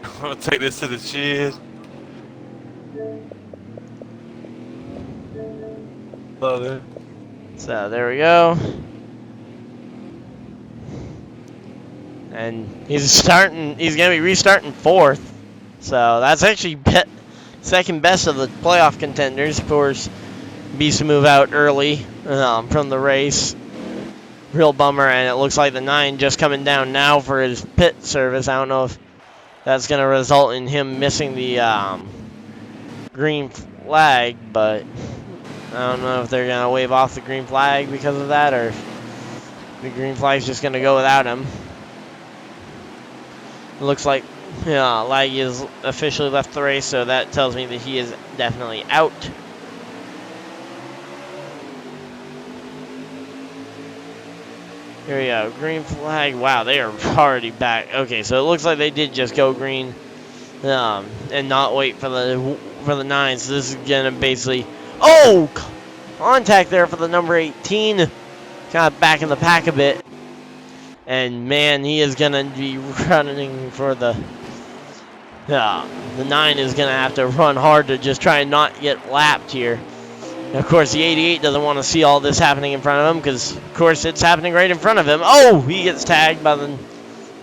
I'm gonna take this to the shed. Love it. So there we go. And he's gonna be restarting 4th. So that's actually second best of the playoff contenders. Of course, Beast to move out early from the race. Real bummer, and it looks like the 9 just coming down now for his pit service. I don't know if that's going to result in him missing the green flag, but I don't know if they're going to wave off the green flag because of that, or if the green flag's just going to go without him. It looks like Laggy has officially left the race, so that tells me that he is definitely out. Here we go, green flag. Wow, they are already back. Okay, so it looks like they did just go green, and not wait for the 9. So this is gonna basically, contact there for the number 18, kind of back in the pack a bit, and man, he is gonna be running for the The 9 is going to have to run hard to just try and not get lapped here. And of course, the 88 doesn't want to see all this happening in front of him because, of course, it's happening right in front of him. Oh, he gets tagged by the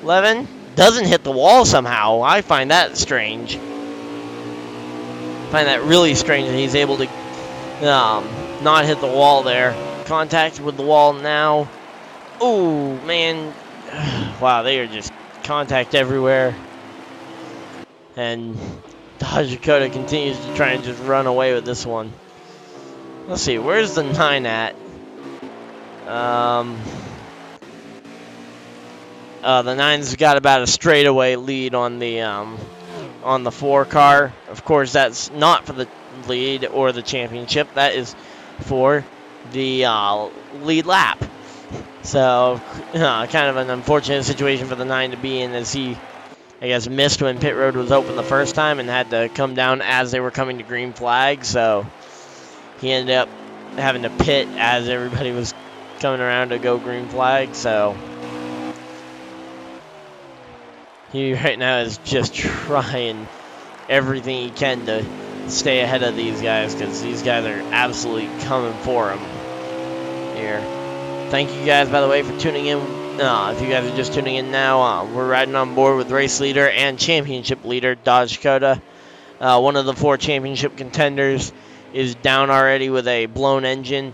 11. Doesn't hit the wall somehow. I find that strange. Find that really strange that he's able to not hit the wall there. Contact with the wall now. Oh, man. Wow, they are just contact everywhere. And Dodge Dakota continues to try and just run away with this one. Let's see, where's the 9 at? The 9's got about a straightaway lead on the 4 car. Of course, that's not for the lead or the championship. That is for the lead lap. So, kind of an unfortunate situation for the 9 to be in, as he, I guess, missed when pit road was open the first time and had to come down as they were coming to green flag. So he ended up having to pit as everybody was coming around to go green flag. So he right now is just trying everything he can to stay ahead of these guys, because these guys are absolutely coming for him here. Thank you guys, by the way, for tuning in. If you guys are just tuning in now, we're riding on board with race leader and championship leader Dodge Dakota. One of the 4 championship contenders is down already with a blown engine.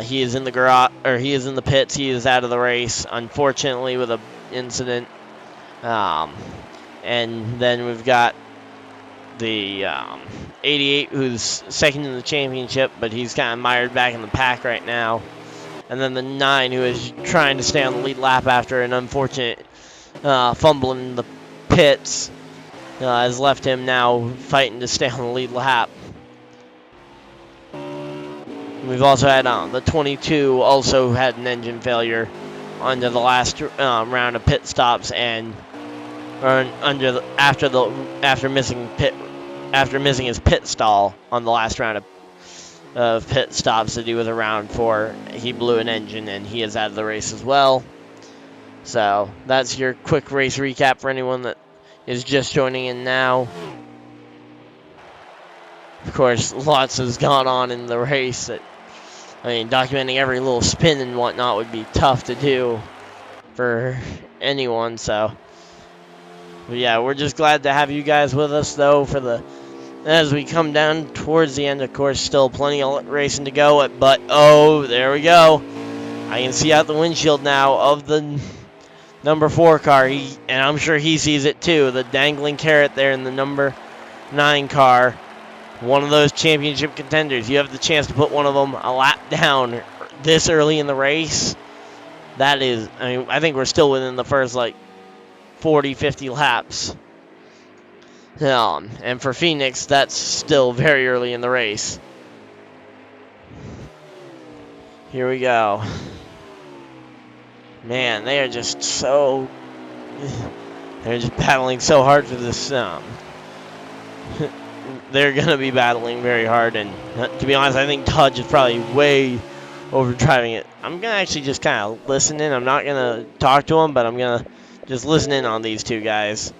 He is in the garage, or he is in the pits. He is out of the race, unfortunately, with an incident. And then we've got the 88, who's second in the championship, but he's kind of mired back in the pack right now. And then the 9, who is trying to stay on the lead lap after an unfortunate fumble in the pits, has left him now fighting to stay on the lead lap. We've also had the 22 also had an engine failure under the last round of pit stops, and after missing his pit stall on the last round of pit stops to do with a round 4, he blew an engine and he is out of the race as well. So that's your quick race recap for anyone that is just joining in now. Of course, lots has gone on in the race. Documenting every little spin and whatnot would be tough to do for anyone. So, but yeah, we're just glad to have you guys with us, though, as we come down towards the end. Of course, still plenty of racing to go. But oh, there we go. I can see out the windshield now of the number 4 car, and I'm sure he sees it too. The dangling carrot there in the number 9 car. One of those championship contenders. You have the chance to put one of them a lap down this early in the race. That is, I think we're still within the first 40, 50 laps. And for Phoenix, that's still very early in the race. Here we go. Man, they are just so... They're just battling so hard for this. They're going to be battling very hard. And to be honest, I think Dodge is probably way overdriving it. I'm going to actually just kind of listen in. I'm not going to talk to them, but I'm going to just listen in on these two guys.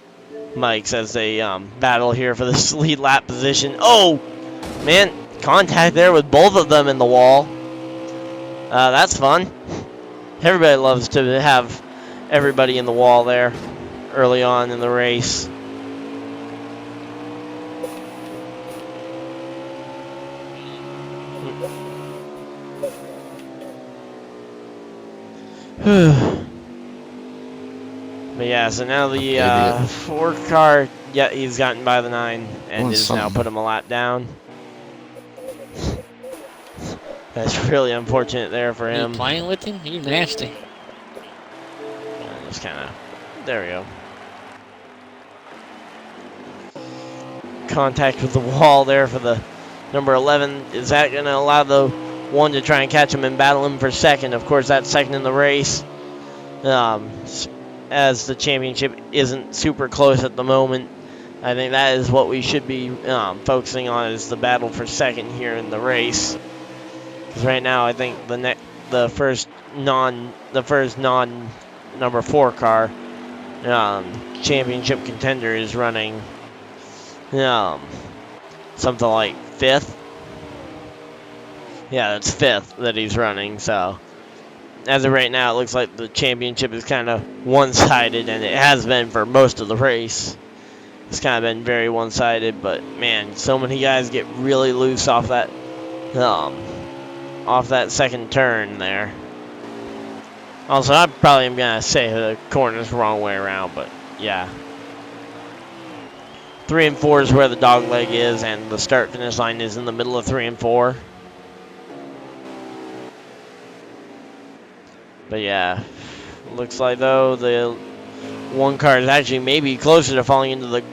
Mike's as they battle here for this lead lap position. Oh, man, contact there with both of them in the wall. That's fun. Everybody loves to have everybody in the wall there early on in the race. But yeah, so now the 4 car, yeah, he's gotten by the 9 and is now put him a lap down. That's really unfortunate there for him. You playing with him? You nasty. Just kind of, there we go. Contact with the wall there for the number 11. Is that going to allow the 1 to try and catch him and battle him for second? Of course, that's second in the race. As the championship isn't super close at the moment, I think that is what we should be focusing on, is the battle for second here in the race. Because right now, I think the first non number 4 car championship contender is running something like 5th. Yeah, that's 5th that he's running. So as of right now, it looks like the championship is kind of one-sided, and it has been for most of the race. It's kind of been very one-sided, but man, so many guys get really loose off that second turn there. Also, I probably am gonna say the corner's the wrong way around, but yeah. 3 and 4 is where the dog leg is, and the start-finish line is in the middle of 3 and 4. But yeah, looks like though the one car is actually maybe closer to falling into the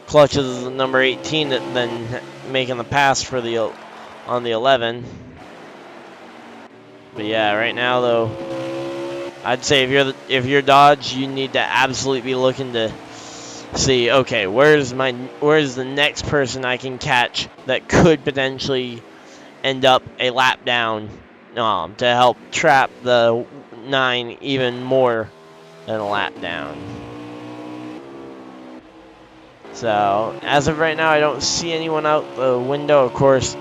clutches of the number 18 than making the pass for the on the 11. But yeah, right now though, I'd say if you're Dodge, you need to absolutely be looking to see, okay, where's the next person I can catch that could potentially end up a lap down to help trap the 9 even more than a lap down. So as of right now, I don't see anyone out the window. Of course,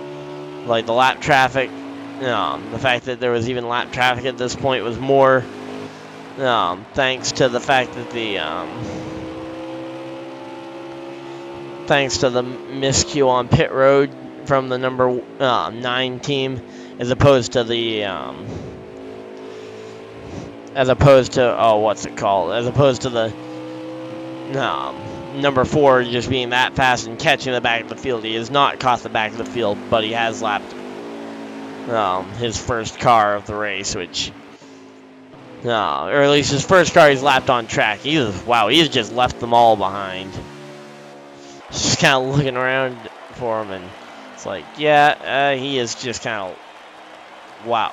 like the lap traffic, the fact that there was even lap traffic at this point was more thanks to the fact that the miscue on pit road from the number 9 team, as opposed to the number 4 just being that fast and catching the back of the field. He has not caught the back of the field, but he has lapped his first car of the race, which, or at least his first car he's lapped on track. He's just left them all behind. Just kind of looking around for him, and it's like, yeah, he is just kind of, wow.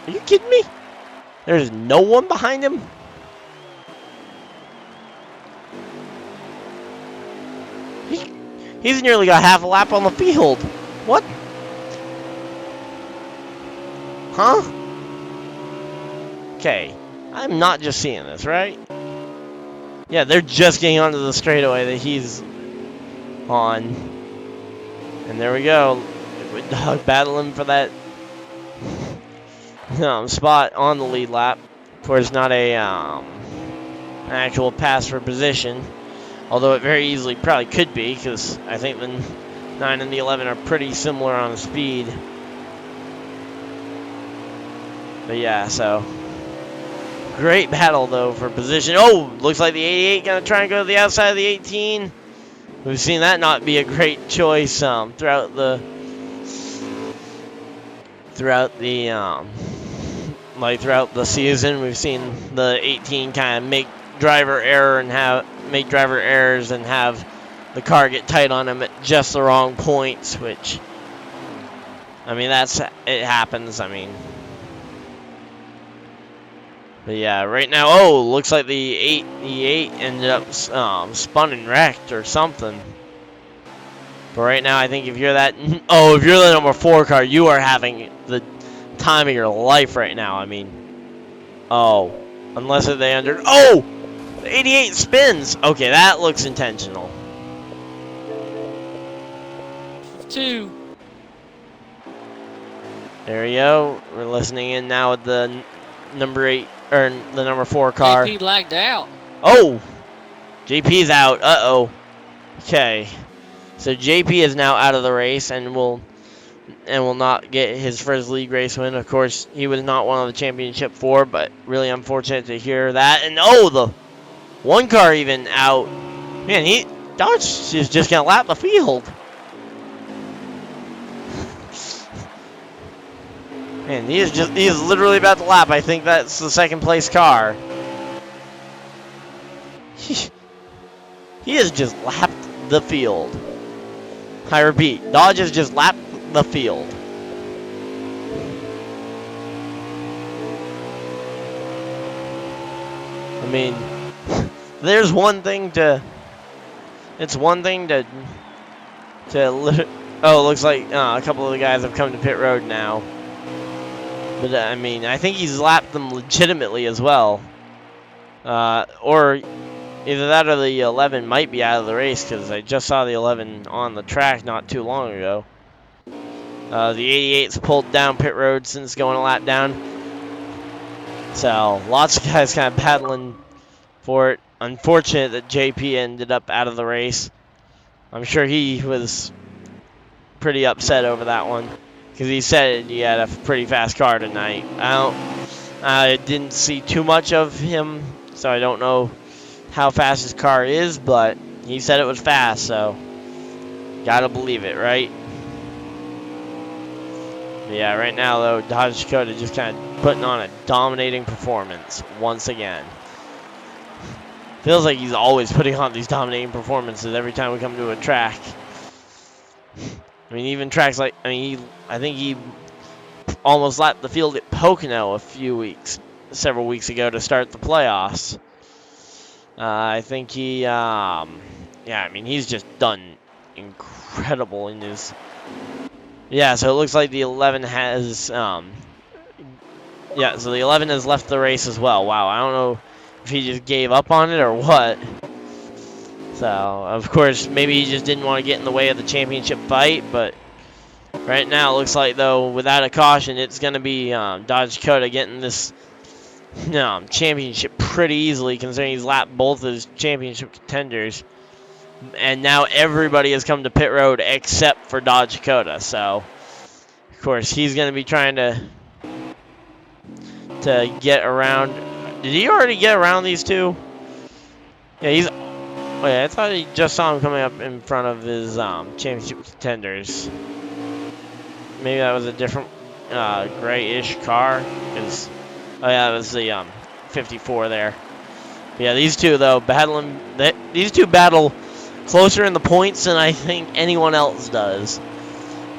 Are you kidding me? There's no one behind him? He's nearly got half a lap on the field. What? Huh? Okay. I'm not just seeing this, right? Yeah, they're just getting onto the straightaway that he's on. And there we go. Liquid Dog battling for that spot on the lead lap. Of course, not an actual pass for position. Although it very easily probably could be, because I think the 9 and the 11 are pretty similar on speed. But yeah, so great battle though for position. Oh, looks like the 88 gonna try and go to the outside of the 18. We've seen that not be a great choice throughout the season. We've seen the 18 kind of make driver errors and have the car get tight on him at just the wrong points, which, I mean, it happens. I mean, but yeah, right now, oh, looks like the 88 ended up spun and wrecked or something. But right now, I think if you're the number 4 car, you are having the time of your life right now. I mean, oh, unless they oh, the 88 spins. Okay, that looks intentional. 2. There we go. We're listening in now with the number 8 or the number 4 car. JP lagged out. Oh, JP's out. Uh-oh. Okay, so JP is now out of the race and will not get his first league race win. Of course, he was not one of the championship 4, but really unfortunate to hear that. And oh, the 1 car even out. Man, Dodge is just gonna lap the field. Man, he is literally about to lap. I think that's the 2nd place car. He has just lapped the field. I repeat, Dodge has just lapped the field. I mean, there's one thing to. It's one thing to. Oh, it looks like a couple of the guys have come to pit road now. But I mean, I think he's lapped them legitimately as well. Or Either that or the 11 might be out of the race because I just saw the 11 on the track not too long ago. The 88's pulled down pit road since going a lap down. So lots of guys kind of battling for it. Unfortunate that JP ended up out of the race. I'm sure he was pretty upset over that one because he said he had a pretty fast car tonight. I didn't see too much of him, so I don't know how fast his car is, but he said it was fast, so gotta believe it, right? But yeah, right now though, Dodge Dakota just kind of putting on a dominating performance once again. Feels like he's always putting on these dominating performances every time we come to a track. I mean, even tracks like, I think he almost lapped the field at Pocono several weeks ago to start the playoffs. I think he, yeah, I mean, he's just done incredible in his. Yeah, so it looks like the 11 has, yeah, so the 11 has left the race as well. Wow, I don't know if he just gave up on it or what. So, of course, maybe he just didn't want to get in the way of the championship fight, but right now it looks like, though, without a caution, it's going to be Dodge Dakota getting this championship pretty easily, considering he's lapped both his championship contenders. And now everybody has come to pit road except for Dodge Dakota. So, of course, he's going to be trying to get around. Did he already get around these two? Yeah, he's. Wait, I thought he just saw him coming up in front of his championship contenders. Maybe that was a different grayish car. Oh yeah, it was the 54 there. But yeah, these two though battling. These two battle closer in the points than I think anyone else does.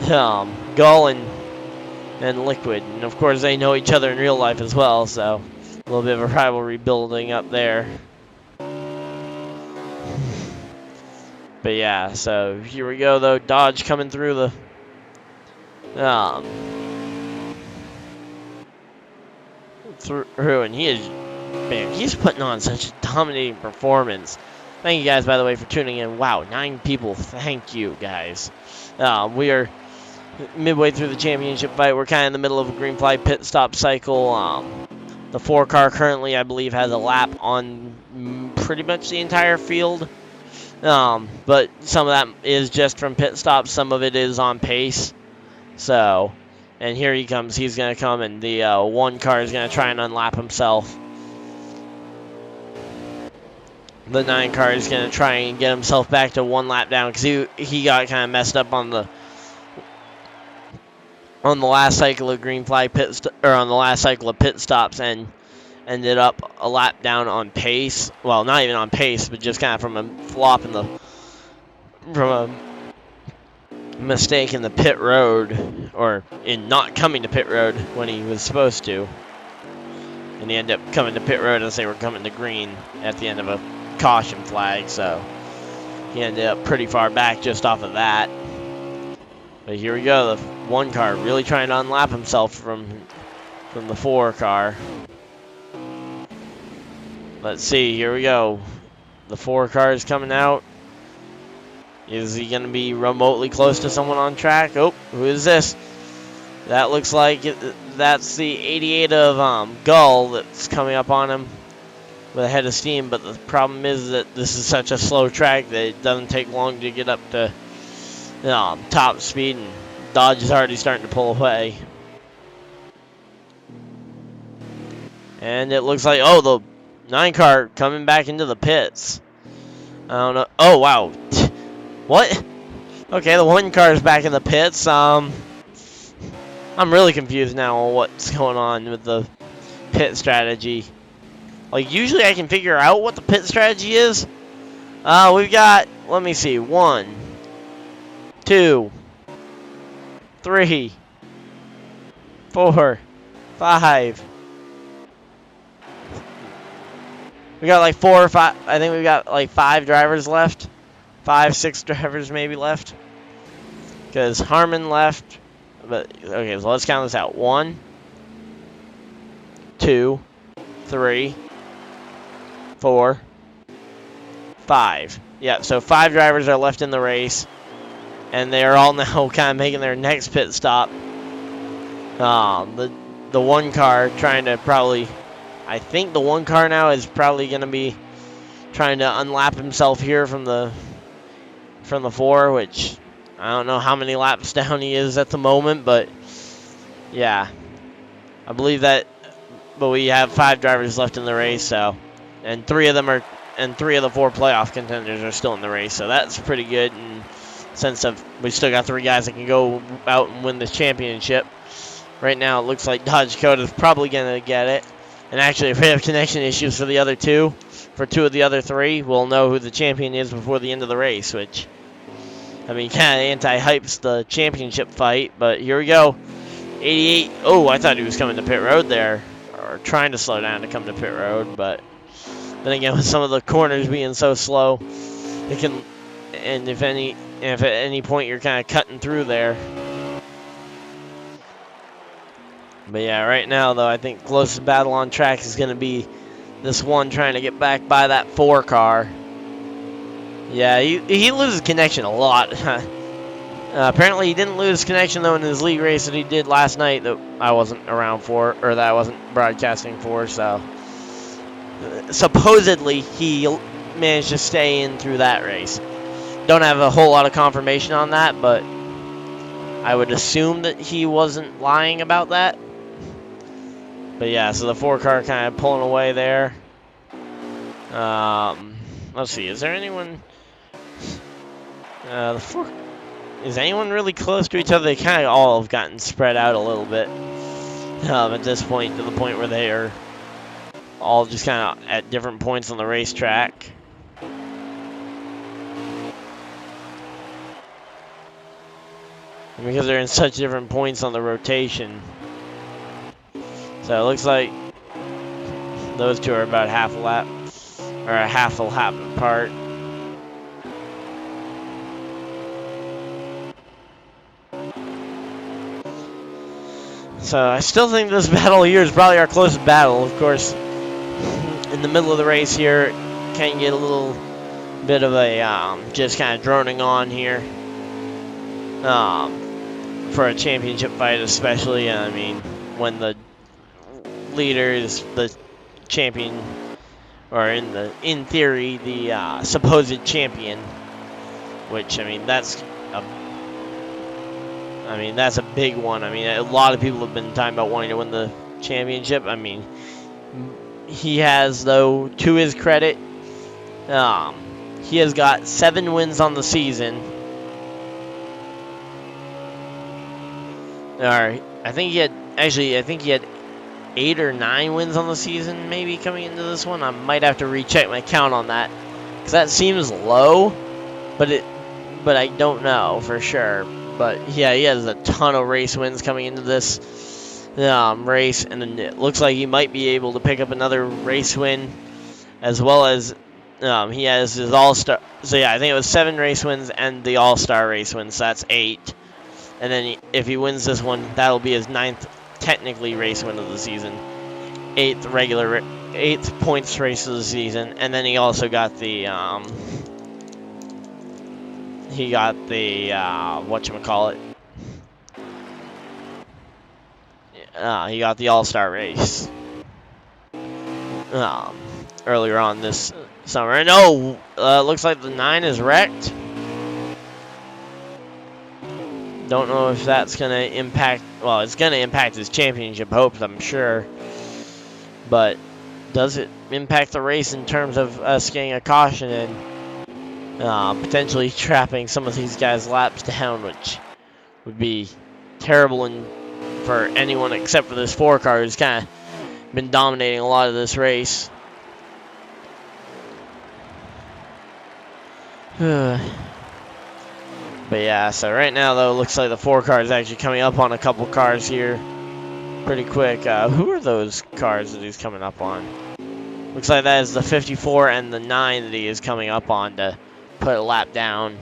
Gull and Liquid, and of course they know each other in real life as well. So a little bit of a rivalry building up there. But yeah, so here we go though. Dodge coming through the through, and he's putting on such a dominating performance. Thank you guys, by the way, for tuning in. Wow, 9 people. Thank you, guys. We are midway through the championship fight. We're kind of in the middle of a green flag pit stop cycle. The 4 car currently, I believe, has a lap on pretty much the entire field. But some of that is just from pit stops. Some of it is on pace. So, and here he comes. He's going to come, and the 1 car is going to try and unlap himself. The 9 car is going to try and get himself back to 1 lap down because he got kind of messed up on the last cycle of green flag on the last cycle of pit stops and ended up a lap down on pace. Well, not even on pace, but just kind of from a flop from a mistake in the pit road, or in not coming to pit road when he was supposed to. And he ended up coming to pit road as they were coming to green at the end of a caution flag, so he ended up pretty far back just off of that. But here we go, the 1 car really trying to unlap himself from the 4 car. Let's see, here we go. The 4 car is coming out. Is he going to be remotely close to someone on track? Oh, who is this? That looks like that's the 88 of Gull that's coming up on him with a head of steam, but the problem is that this is such a slow track that it doesn't take long to get up to top speed, and Dodge is already starting to pull away. And it looks like, oh, the 9 car coming back into the pits. I don't know. Oh, wow. What? Okay, the 1 car is back in the pits. I'm really confused now on what's going on with the pit strategy. Like, usually I can figure out what the pit strategy is. We've got, let me see, 1, 2, 3, 4, 5. We got like 4 or 5. I think we've got like 5 drivers left. 5, 6 drivers maybe left. Because Harmon left. But okay, so let's count this out. 1, 2, 3, 4, 5. Yeah, so 5 drivers are left in the race, and they are all now kind of making their next pit stop. The one car trying to probably, I think the one car now is probably going to be trying to unlap himself here from the 4, which I don't know how many laps down he is at the moment, but yeah, I believe that. But we have 5 drivers left in the race, so, and 3 of the 4 playoff contenders are still in the race, so that's pretty good in the sense of we still got 3 guys that can go out and win this championship. Right now, it looks like Dodge Dakota is probably going to get it. And actually, if we have connection issues for the other 2, for 2 of the other 3, we'll know who the champion is before the end of the race, which, I mean, kind of anti-hypes the championship fight. But here we go. 88. Oh, I thought he was coming to pit road there, or trying to slow down to come to pit road. But then again, with some of the corners being so slow, it can, and if at any point you're kind of cutting through there. But yeah, right now, though, I think closest battle on track is going to be this one trying to get back by that 4 car. Yeah, he loses connection a lot. Apparently, he didn't lose connection, though, in his league race that he did last night that I wasn't around for, or that I wasn't broadcasting for, so. Supposedly, he managed to stay in through that race. Don't have a whole lot of confirmation on that, but I would assume that he wasn't lying about that. But yeah, so the 4 car kind of pulling away there. Let's see, is there anyone? Is anyone really close to each other? They kind of all have gotten spread out a little bit at this point, to the point where they are all just kind of at different points on the racetrack. And because they're in such different points on the rotation. So it looks like those 2 are about half a lap, or a half a lap apart. So I still think this battle here is probably our closest battle. Of course, in the middle of the race here, can get a little bit of a just kind of droning on here for a championship fight, especially. I mean, when the leader is the champion, or in theory the supposed champion, which I mean that's a big one. I mean, a lot of people have been talking about wanting to win the championship. I mean, he has, though, to his credit, he has got 7 wins on the season. Or I think he had 8 or 9 wins on the season, maybe, coming into this one. I might have to recheck my count on that, because that seems low, but I don't know for sure. But yeah, he has a ton of race wins coming into this race, and it looks like he might be able to pick up another race win, as well as he has his All-Star. So yeah, I think it was 7 race wins and the All-Star race wins, so that's 8. And then if he wins this one, that'll be his 9th technically race win of the season, 8th points race of the season, and then he also got the whatchamacallit, he got the All-Star race earlier on this summer. And looks like the 9 is wrecked. Don't know if that's going to impact, well, it's going to impact his championship hopes, I'm sure. But does it impact the race in terms of us getting a caution and potentially trapping some of these guys' laps down, which would be terrible for anyone except for this 4 car who's kind of been dominating a lot of this race. But yeah, so right now, though, it looks like the 4 car is actually coming up on a couple cars here pretty quick. Who are those cars that he's coming up on? Looks like that is the 54 and the 9 that he is coming up on to put a lap down.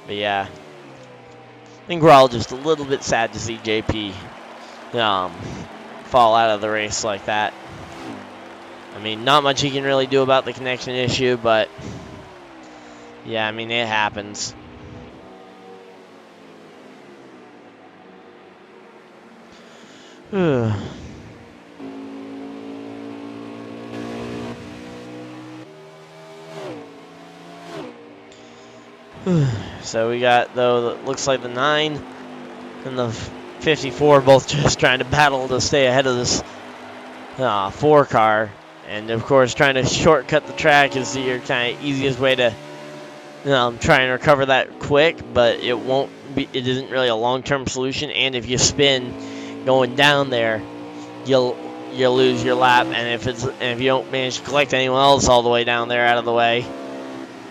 But yeah, I think we're all just a little bit sad to see JP fall out of the race like that. I mean, not much he can really do about the connection issue, but Yeah, I mean, it happens. So we got, though, looks like the 9 and the 54 both just trying to battle to stay ahead of this 4 car. And of course, trying to shortcut the track is your kind of easiest way to try and recover that quick, but it won't be. It isn't really a long-term solution. And if you spin going down there, you'll lose your lap. And if you don't manage to collect anyone else all the way down there out of the way,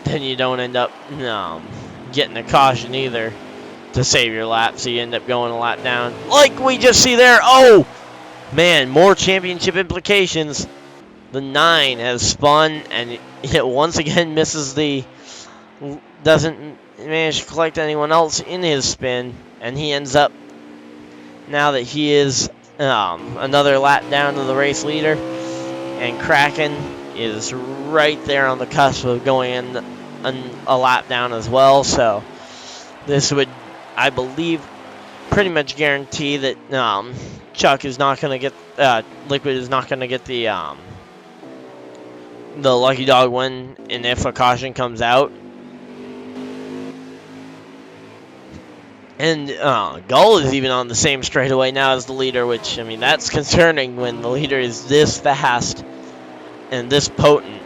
then you don't end up getting a caution either to save your lap. So you end up going a lap down, like we just see there. Oh man, more championship implications. The 9 has spun, and it once again misses doesn't manage to collect anyone else in his spin, and he ends up, now that he is another lap down to the race leader, and Kraken is right there on the cusp of going in a lap down as well. So this would, I believe, pretty much guarantee that Chuck is not going to get, Liquid is not going to get the lucky dog win, and if a caution comes out. And Gull is even on the same straightaway now as the leader, which, I mean, that's concerning when the leader is this fast and this potent.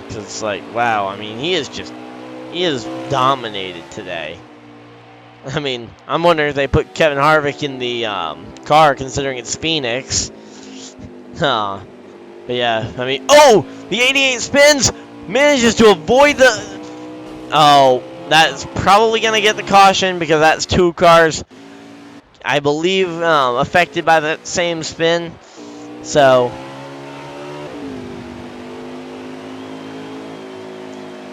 Because it's like, wow, I mean, he is dominated today. I mean, I'm wondering if they put Kevin Harvick in the car, considering it's Phoenix. But yeah, I mean, oh, the 88 spins, manages to avoid the. Oh, that's probably going to get the caution because that's 2 cars, I believe, affected by that same spin. So,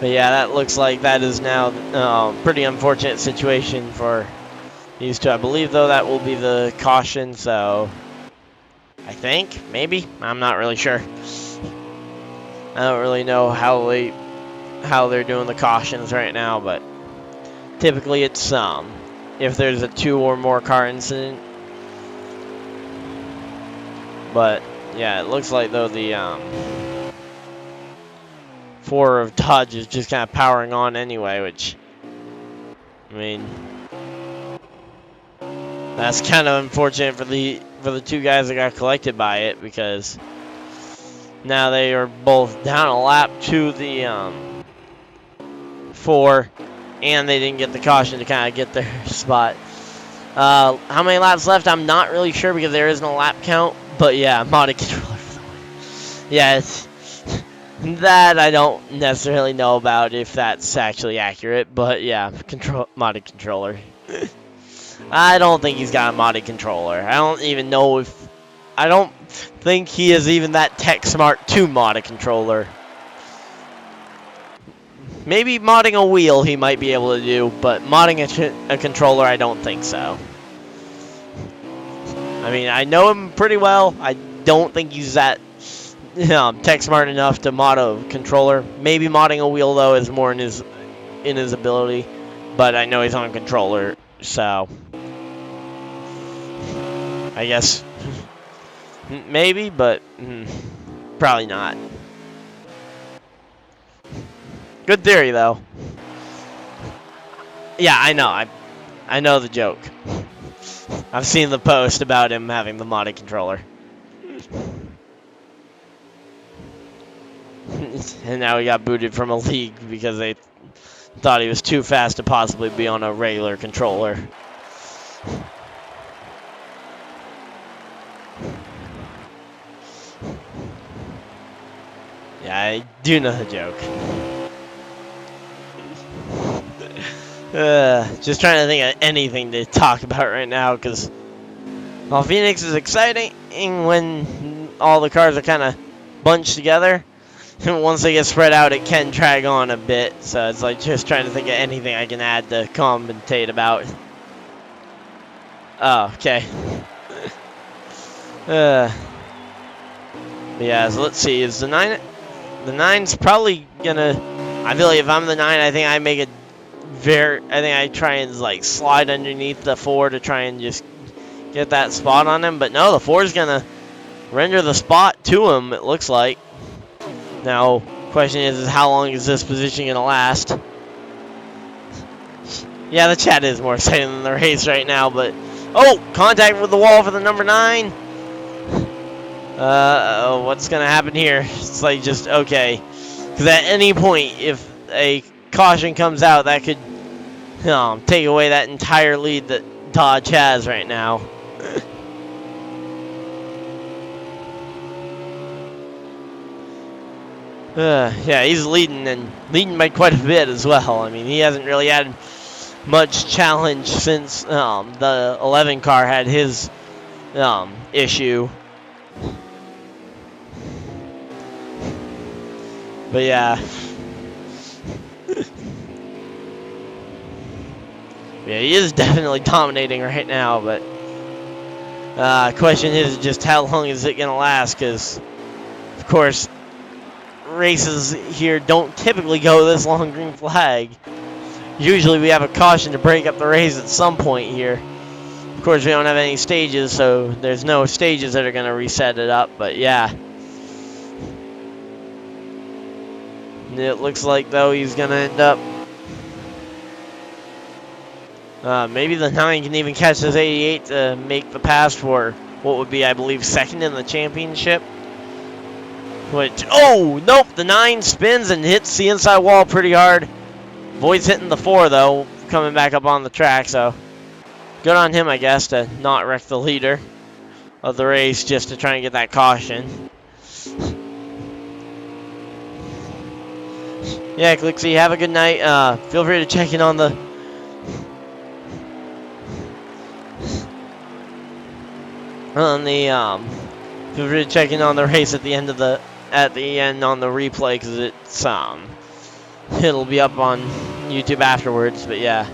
but yeah, that looks like that is now a pretty unfortunate situation for these 2. I believe, though, that will be the caution, so I think, maybe, I'm not really sure. I don't really know how they're doing the cautions right now, but typically it's if there's a 2 or more car incident. But yeah, it looks like, though, the 4 of Dodge is just kind of powering on anyway, which, I mean, that's kind of unfortunate for the 2 guys that got collected by it, because now they are both down a lap to the 4, and they didn't get the caution to kind of get their spot. How many laps left? I'm not really sure because there isn't a lap count, but yeah, modded controller for the win. Yeah, that I don't necessarily know about if that's actually accurate, but yeah, modded controller. I don't think he's got a modded controller. I don't even know if. I don't think he is even that tech smart to mod a controller. Maybe modding a wheel he might be able to do, but modding a controller, I don't think so. I mean, I know him pretty well. I don't think he's that tech smart enough to mod a controller. Maybe modding a wheel, though, is more in his ability. But I know he's on a controller, so I guess maybe, but probably not. Good theory, though. Yeah, I know. I know the joke. I've seen the post about him having the modded controller. And now he got booted from a league because they thought he was too fast to possibly be on a regular controller. Yeah, I do know the joke. Just trying to think of anything to talk about right now, because while Phoenix is exciting when all the cars are kind of bunched together, once they get spread out, it can drag on a bit. So it's like just trying to think of anything I can add to commentate about. Oh, okay. Yeah, so let's see. Is the the 9's probably gonna. I feel like if I'm the 9, I think I make it I think I try and like slide underneath the 4 to try and just get that spot on him. But no, the 4's gonna render the spot to him. It looks like. Now, question is how long is this position gonna last? Yeah, the chat is more exciting than the race right now, but oh, contact with the wall for the number 9. What's gonna happen here? It's like just okay, because at any point, if a caution comes out, that could take away that entire lead that Dodge has right now. Yeah, he's leading by quite a bit as well. I mean, he hasn't really had much challenge since the 11 car had his issue. But yeah. Yeah, he is definitely dominating right now, but question is just how long is it going to last, because, of course, races here don't typically go this long green flag. Usually we have a caution to break up the race at some point here. Of course, we don't have any stages, so there's no stages that are going to reset it up, but yeah. It looks like, though, he's going to end up... maybe the 9 can even catch this 88 to make the pass for what would be, I believe, second in the championship. Which, oh, nope, the 9 spins and hits the inside wall pretty hard. Void's hitting the 4, though, coming back up on the track, so good on him, I guess, to not wreck the leader of the race just to try and get that caution. Yeah, Clixie, have a good night. Feel free to check in on the feel free to check in on the race at the end on the replay, because it's it'll be up on YouTube afterwards. But yeah.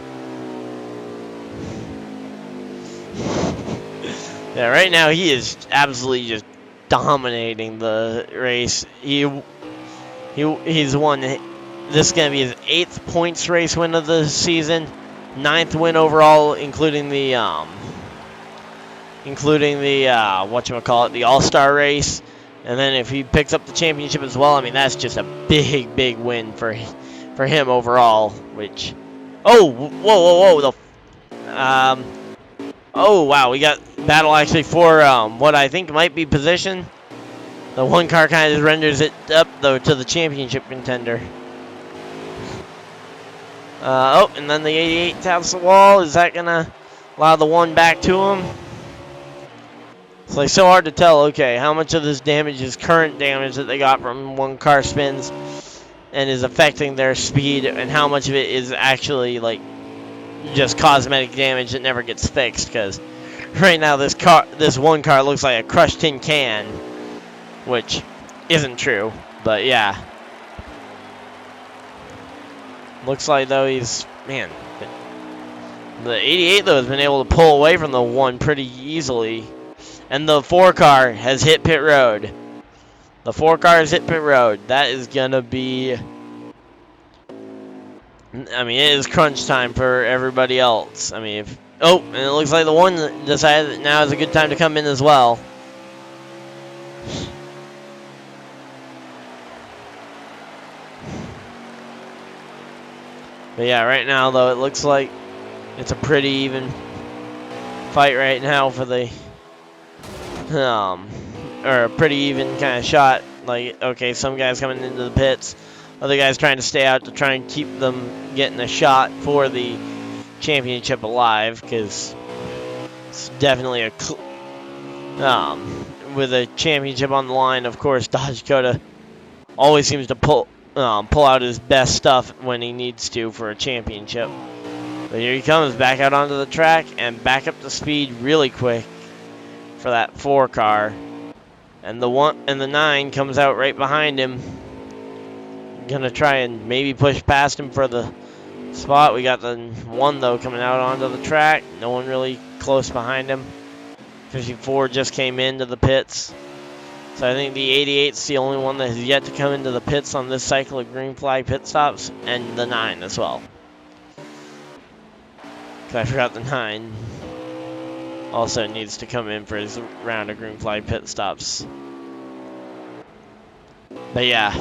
Yeah, right now he is absolutely just dominating the race. He's won. This is gonna be his 8th points race win of the season, 9th win overall, including the whatchamacallit, the All-Star race. And then if he picks up the championship as well, I mean, that's just a big, big win for him overall. Which, oh, whoa, oh wow, we got battle actually for what I think might be position. The 1 car kind of just renders it up though to the championship contender. Oh, and then the 88 taps the wall. Is that gonna allow the 1 back to him? It's like so hard to tell, okay, how much of this damage is current damage that they got from 1 car spins and is affecting their speed, and how much of it is actually like just cosmetic damage that never gets fixed, because right now this 1 car looks like a crushed tin can, which isn't true, but yeah. Looks like though the 88 though has been able to pull away from the 1 pretty easily. And the 4 car has hit pit road. The 4 car has hit pit road. That is gonna be... I mean, it is crunch time for everybody else. I mean, and it looks like the 1 decided that now is a good time to come in as well. But yeah, right now though, it looks like it's a pretty even fight right now for the... or a pretty even kind of shot. Like, okay, some guys coming into the pits, other guys trying to stay out to try and keep them getting a shot for the championship alive, because it's definitely with a championship on the line. Of course, Dodge Dakota always seems to pull out his best stuff when he needs to for a championship. But here he comes back out onto the track and back up to speed really quick for that 4 car, and the 9 comes out right behind him. Gonna try and maybe push past him for the spot. We got the 1 though coming out onto the track. No one really close behind him. 54 just came into the pits. So I think the 88's the only one that has yet to come into the pits on this cycle of green flag pit stops, and the 9 as well. Because I forgot the 9 also needs to come in for his round of green flag pit stops. But yeah.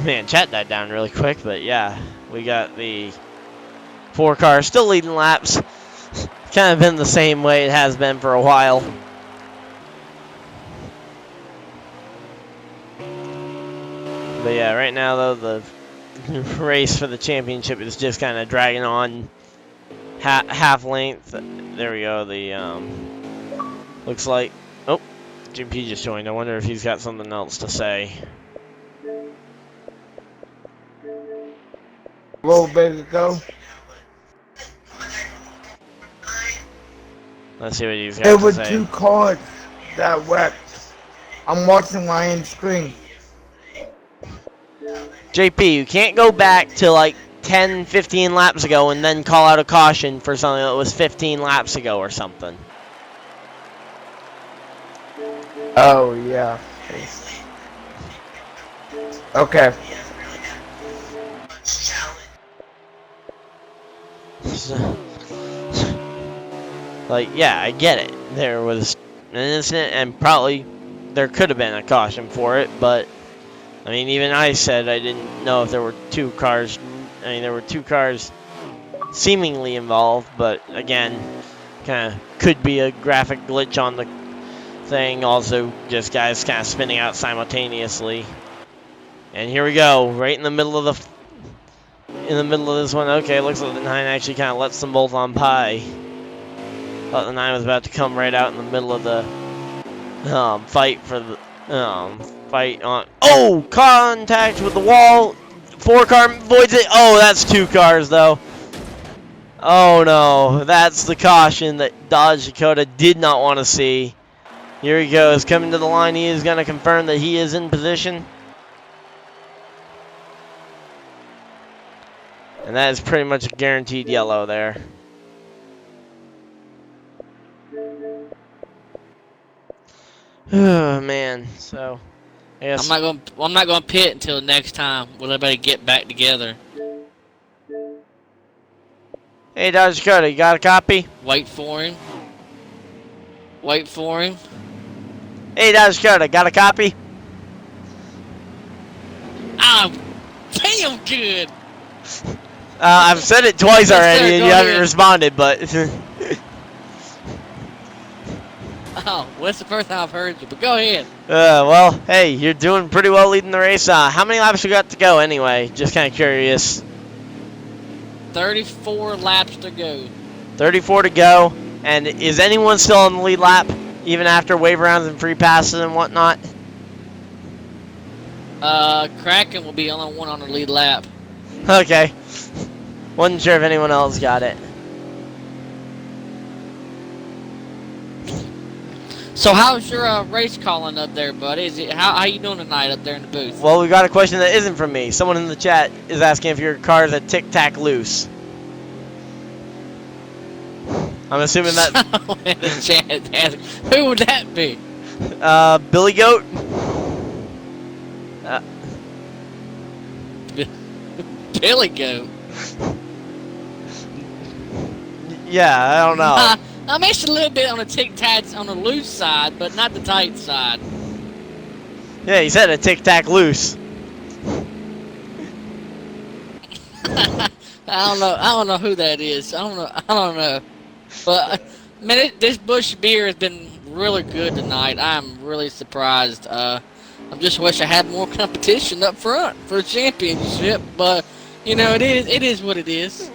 Man, chat died down really quick, but yeah. We got the 4 cars still leading laps. Kind of been the same way it has been for a while. But yeah, right now though, the race for the championship is just kind of dragging on half length. There we go. The looks like, oh, GP just joined. I wonder if he's got something else to say. A little bit ago. Let's see what he's got There to were say. 2 cars that wrecked. I'm watching my own screen. JP, you can't go back to like 10, 15 laps ago and then call out a caution for something that was 15 laps ago or something. Oh, yeah. Okay. Like, yeah, I get it. There was an incident, and probably there could have been a caution for it, but I mean, even I said I didn't know if there were 2 cars. I mean, there were 2 cars seemingly involved, but again, kind of could be a graphic glitch on the thing. Also, just guys kind of spinning out simultaneously. And here we go, right in the middle of this one. Okay, looks like the 9 actually kind of lets them both on pie. Thought the 9 was about to come right out in the middle of the fight for the fight on. Oh, contact with the wall. 4 car voids it. Oh, that's 2 cars though. Oh no, that's the caution that Dodge Dakota did not want to see. Here he goes, coming to the line. He is going to confirm that he is in position. And that is pretty much a guaranteed yellow there. Oh man, so I guess I'm not gonna pit until next time. Will everybody get back together? Hey Dodge Dakota, you got a copy? Wait for him. Wait for him. Hey Dodge Dakota, got a copy? Ah, damn good. I've said it twice Yes, already sir, and go you haven't ahead. responded, but Oh, well, that's the first time I've heard you, but go ahead. well, hey, you're doing pretty well leading the race. How many laps you got to go anyway? Just kind of curious. 34 laps to go. 34 to go. And is anyone still on the lead lap, even after wave rounds and free passes and whatnot? Kraken will be only one on the lead lap. Okay. Wasn't sure if anyone else got it. So how's your race calling up there, buddy? Is it how you doing tonight up there in the booth? Well, we got a question that isn't from me. Someone in the chat is asking if your car is a Tic Tac loose. I'm assuming that In the chat, who would that be? Billy Goat. Billy Goat. Yeah, I don't know. I mean, it's a little bit on the tic tacs on the loose side, but not the tight side. Yeah, he said a Tic Tac loose. I don't know who that is. I don't know. But man, this Busch beer has been really good tonight. I'm really surprised. I just wish I had more competition up front for the championship, but you know, it is what it is.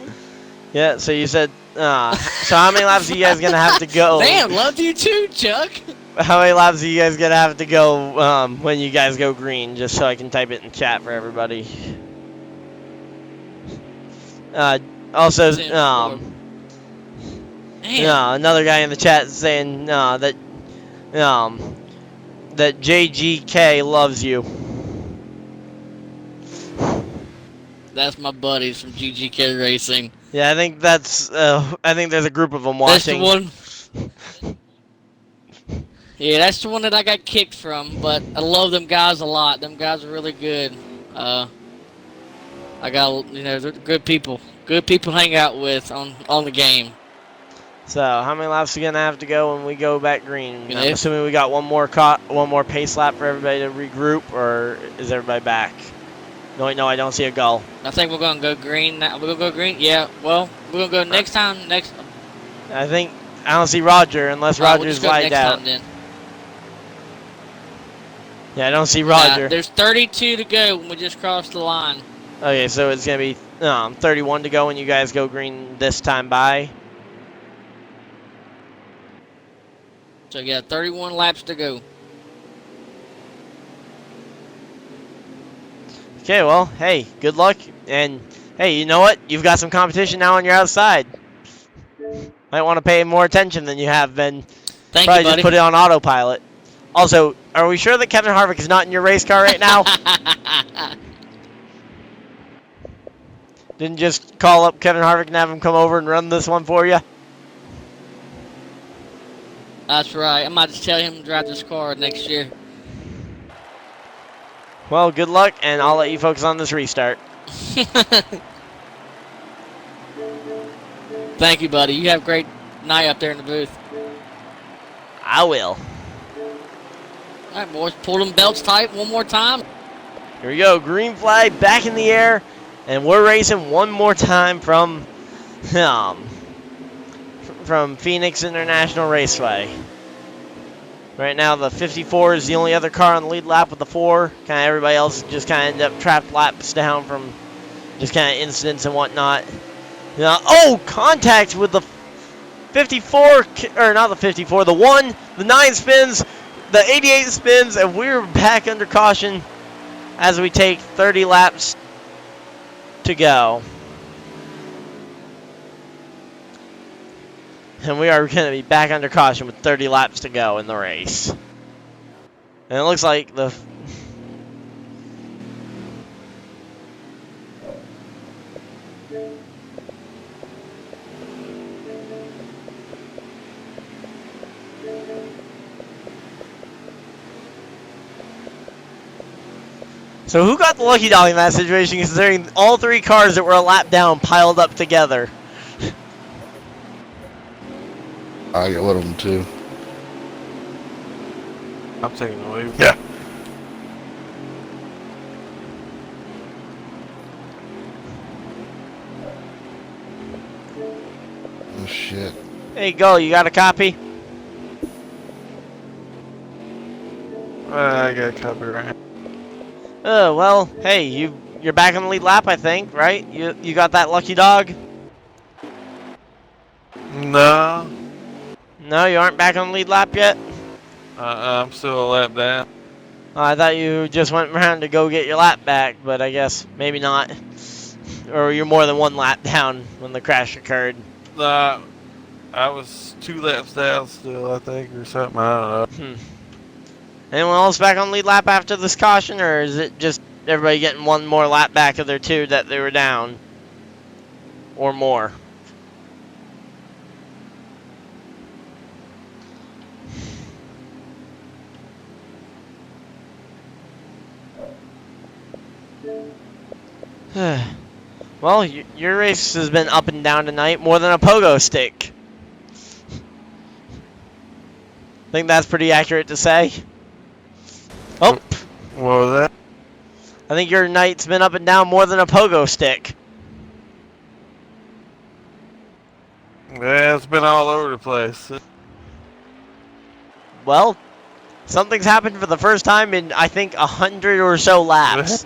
Yeah, so you said, so how many laps are you guys going to have to go? Damn, love you too, Chuck. How many laps are you guys going to have to go when you guys go green, just so I can type it in chat for everybody? Also, another guy in the chat saying that JGK loves you. That's my buddies from GGK Racing. Yeah, I think that's. I think there's a group of them watching. That's the one. Yeah, that's the one that I got kicked from, but I love them guys a lot. Them guys are really good. I got, they're good people. Good people to hang out with on the game. So, how many laps are we gonna have to go when we go back green? You know, I'm assuming we got one more pace lap for everybody to regroup, or is everybody back? No, wait, no, I don't see a goal. I think we're gonna go green. We're gonna go green. Yeah. Well, we're gonna go next time. I don't see Roger unless We'll Roger's just go lied next out. time then. Yeah, I don't see Roger. There's 32 to go when we just cross the line. Okay, so it's gonna be 31 to go when you guys go green this time by. So yeah, 31 laps to go. Okay, well, hey, good luck, and hey, you know what? You've got some competition now on your outside. Might want to pay more attention than you have been. Thank Probably you, buddy. just put it on autopilot. Also, are we sure that Kevin Harvick is not in your race car right now? Didn't just call up Kevin Harvick and have him come over and run this one for you? That's right. I might just tell him to drive this car next year. Well, good luck, and I'll let you focus on this restart. Thank you, buddy. You have a great night up there in the booth. I will. All right, boys. Pull them belts tight one more time. Here we go. Green flag back in the air, and we're racing one more time from Phoenix International Raceway. Right now, the 54 is the only other car on the lead lap with the 4. Kind of everybody else just kind of end up trapped laps down from just kind of incidents and whatnot. Oh, contact with the 54, or not the 54, the 1, the 9 spins, the 88 spins, and we're back under caution as we take 30 laps to go. And we are going to be back under caution with 30 laps to go in the race. And it looks like the... So who got the lucky dog in that situation, considering all 3 cars that were a lap down piled up together? I got one of them too. I'm taking the lead. Yeah. Oh shit. Hey, go. You got a copy? I got copyright. Oh, well, hey, you're back on the lead lap, I think, right? You got that lucky dog? No. No, you aren't back on the lead lap yet? I'm still a lap down. I thought you just went around to go get your lap back, but I guess maybe not. Or you're more than 1 lap down when the crash occurred. I was 2 laps down still, I think, or something. I don't know. Anyone else back on the lead lap after this caution, or is it just everybody getting 1 more lap back of their 2 that they were down? Or more? Well, your race has been up and down tonight more than a pogo stick. Think that's pretty accurate to say? Oh, What was that? I think your night's been up and down more than a pogo stick. Yeah, it's been all over the place. Well, something's happened for the first time in, I think, 100 or so laps.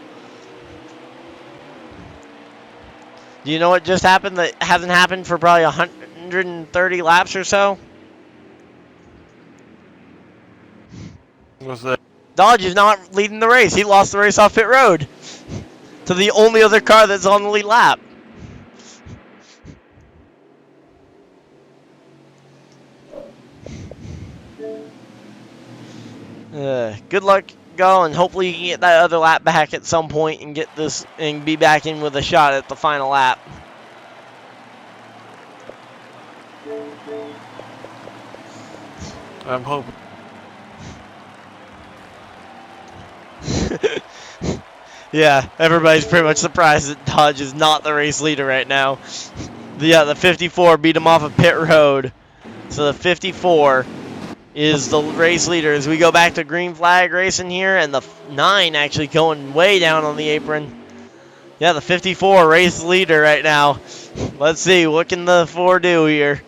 Do you know what just happened that hasn't happened for probably 130 laps or so? What's that? Dodge is not leading the race. He lost the race off pit road to the only other car that's on the lead lap. Good luck, go, and hopefully you can get that other lap back at some point and get this and be back in with a shot at the final lap. I'm hoping. Yeah, everybody's pretty much surprised that Dodge is not the race leader right now. The 54 beat him off of pit road. So the 54 is the race leader as we go back to green flag racing here, and the 9 actually going way down on the apron. Yeah, the 54 race leader right now. Let's see, what can the 4 do here?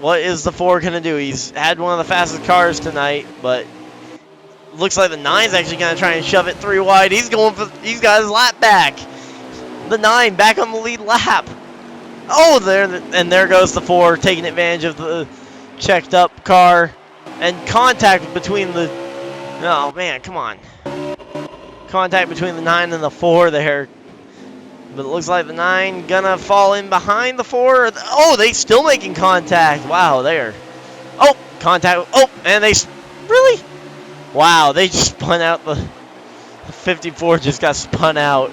What is the 4 going to do? He's had one of the fastest cars tonight, but looks like the 9's actually going to try and shove it 3 wide. He's got his lap back. The 9 back on the lead lap. Oh, there goes the 4 taking advantage of the checked up car and contact between the, oh man, come on. Contact between the 9 and the 4 there. But it looks like the 9 gonna fall in behind the 4. Oh, they still making contact. Wow, there. Oh, contact. Oh, and they really? Wow, they just spun out the 54 just got spun out.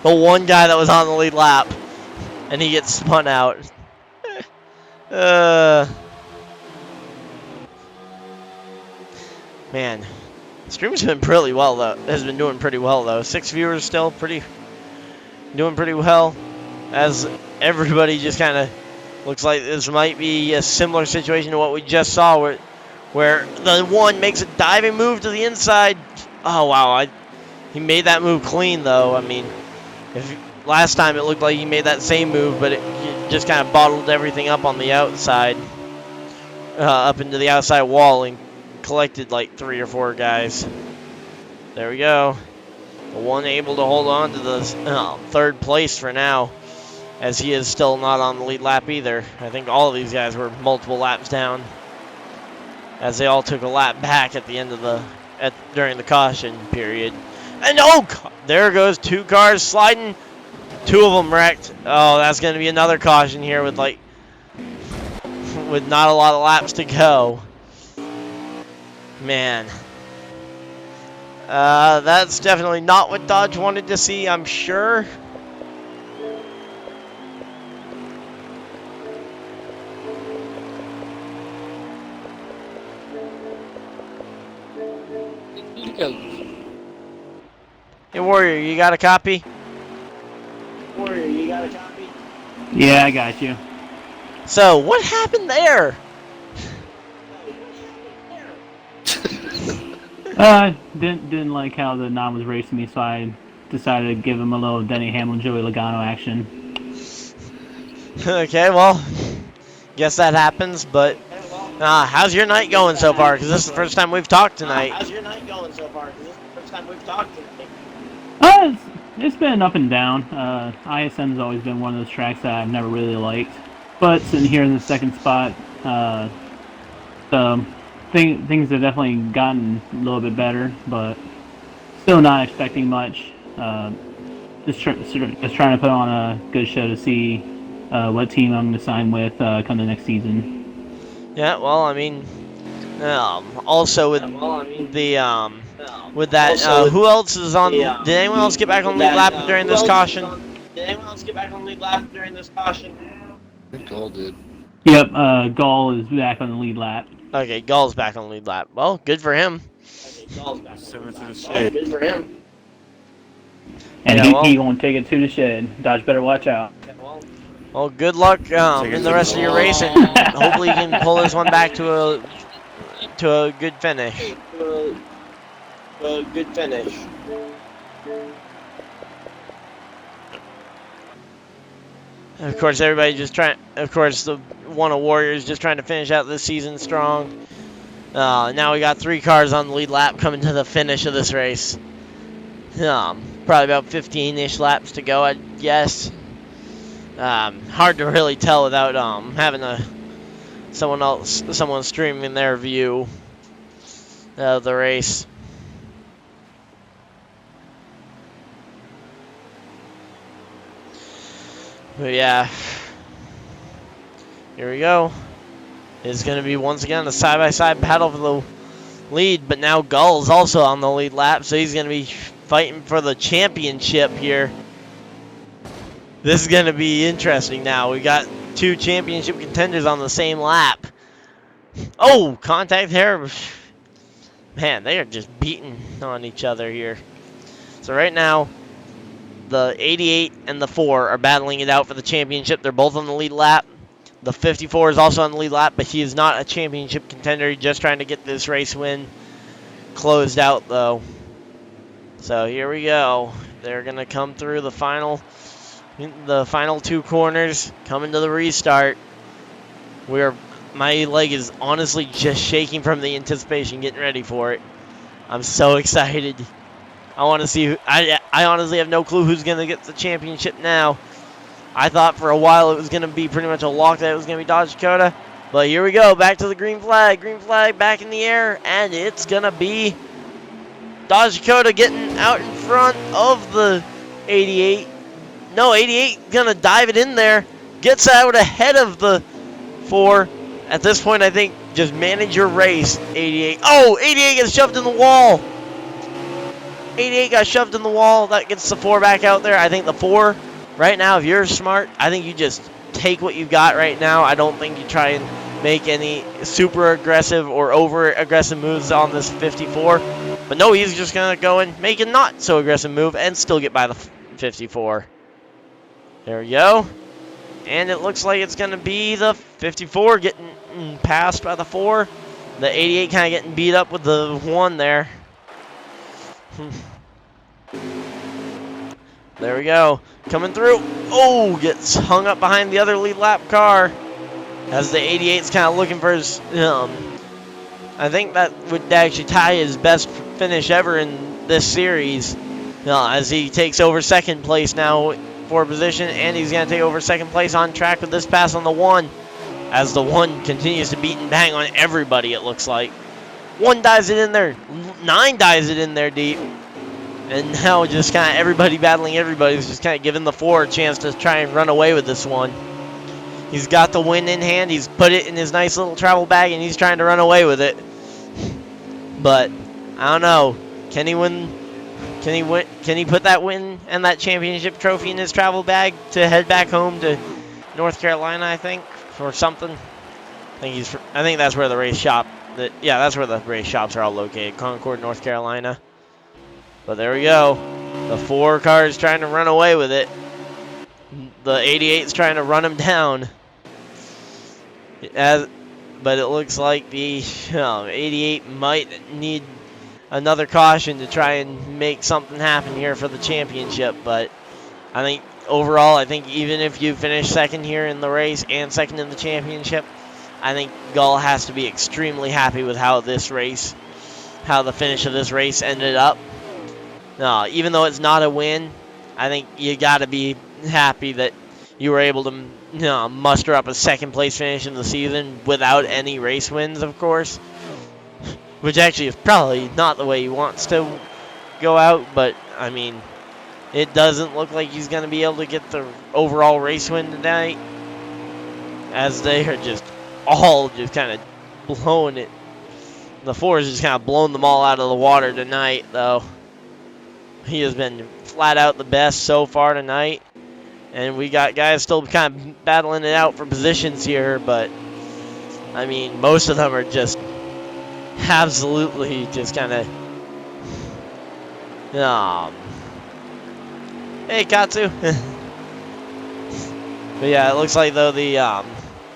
The one guy that was on the lead lap. And he gets spun out. Man, stream's been pretty well though. Has been doing pretty well though. 6 viewers still doing pretty well. As everybody just kind of looks like this might be a similar situation to what we just saw, where the 1 makes a diving move to the inside. Oh wow, he made that move clean though. I mean, last time it looked like he made that same move, but it just kind of bottled everything up on the outside, up into the outside wall, and collected like 3 or 4 guys. There we go. The 1 able to hold on to the 3rd place for now, as he is still not on the lead lap either. I think all of these guys were multiple laps down, as they all took a lap back at the end of during the caution period. And oh, there goes 2 cars sliding. 2 of them wrecked. Oh, that's going to be another caution here with not a lot of laps to go. Man. That's definitely not what Dodge wanted to see, I'm sure. Hey, Warrior, you got a copy? Yeah, I got you. So, what happened there? Didn't like how the 9 was racing me, so I decided to give him a little Denny Hamlin, Joey Logano action. Okay, well, guess that happens, but how's your night going so far? Because this is the first time we've talked tonight. It's been up and down. ISM's always been one of those tracks that I've never really liked. But sitting here in the 2nd spot, things have definitely gotten a little bit better, but still not expecting much. Just trying to put on a good show to see what team I'm going to sign with come the next season. Yeah, well, I mean, also with with that, who else is on? Did anyone else get back on lead lap during this caution? I think all did. Yep, Gall is back on the lead lap. Okay, Gull's back on lead lap. Well, good for him. And Yeah, he gonna take it to the shed. Dodge better watch out. Well, good luck in the rest of your race, and hopefully you can pull this one back to a good finish. Of course, everybody just trying. Of course, the one of Warriors just trying to finish out this season strong. Now we got 3 cars on the lead lap coming to the finish of this race. Probably about 15-ish laps to go, I guess. Hard to really tell without having someone streaming their view of the race. But yeah, here we go. It's going to be once again a side-by-side battle for the lead, but now Gull's also on the lead lap, so he's going to be fighting for the championship here. This is going to be interesting now. We got 2 championship contenders on the same lap. Oh, contact there. Man, they are just beating on each other here. So right now, the 88 and the 4 are battling it out for the championship. They're both on the lead lap. The 54 is also on the lead lap, but he is not a championship contender. He's just trying to get this race win closed out, though. So here we go. They're going to come through the final 2 corners, coming to the restart. My leg is honestly just shaking from the anticipation, getting ready for it. I'm so excited. I want to see. I honestly have no clue who's going to get the championship now. I thought for a while it was going to be pretty much a lock that it was going to be Dodge Dakota. But here we go. Back to the green flag. Green flag back in the air. And it's going to be Dodge Dakota getting out in front of the 88. No, 88 going to dive it in there. Gets out ahead of the 4. At this point, I think just manage your race, 88. Oh, 88 gets shoved in the wall. 88 got shoved in the wall. That gets the 4 back out there. I think the 4, right now, if you're smart, I think you just take what you've got right now. I don't think you try and make any super aggressive or over aggressive moves on this 54. But no, he's just going to go and make a not so aggressive move and still get by the 54. There we go. And it looks like it's going to be the 54 getting passed by the 4. The 88 kind of getting beat up with the 1 there. There we go. Coming through. Oh, gets hung up behind the other lead lap car. As the 88's kind of looking for his... I think that would actually tie his best finish ever in this series. As he takes over second place now for position. And he's going to take over second place on track with this pass on the 1. As the 1 continues to beat and bang on everybody, it looks like. 1 dives it in there. 9 dives it in there deep. And now just kind of everybody battling everybody is just kind of giving the 4 a chance to try and run away with this one. He's got the win in hand. He's put it in his nice little travel bag, and he's trying to run away with it. But I don't know. Can he win? Can he win? Can he put that win and that championship trophy in his travel bag to head back home to North Carolina? I think, or something. I think that's where the race shop. That's where the race shops are all located. Concord, North Carolina. But there we go. The 4 car is trying to run away with it. The 88 is trying to run him down. But it looks like the 88 might need another caution to try and make something happen here for the championship. But I think overall, even if you finish second here in the race and second in the championship, I think Gull has to be extremely happy with how the finish of this race ended up. Even though it's not a win, I think you got to be happy that you were able to muster up a second place finish in the season without any race wins, of course. Which actually is probably not the way he wants to go out, but I mean, it doesn't look like he's going to be able to get the overall race win tonight, as they are just all just kind of blowing it. The 4 has just kind of blown them all out of the water tonight, though. He has been flat out the best so far tonight. And we got guys still kind of battling it out for positions here, but I mean, most of them are just absolutely just kind of. Hey, Katsu. But yeah, it looks like though the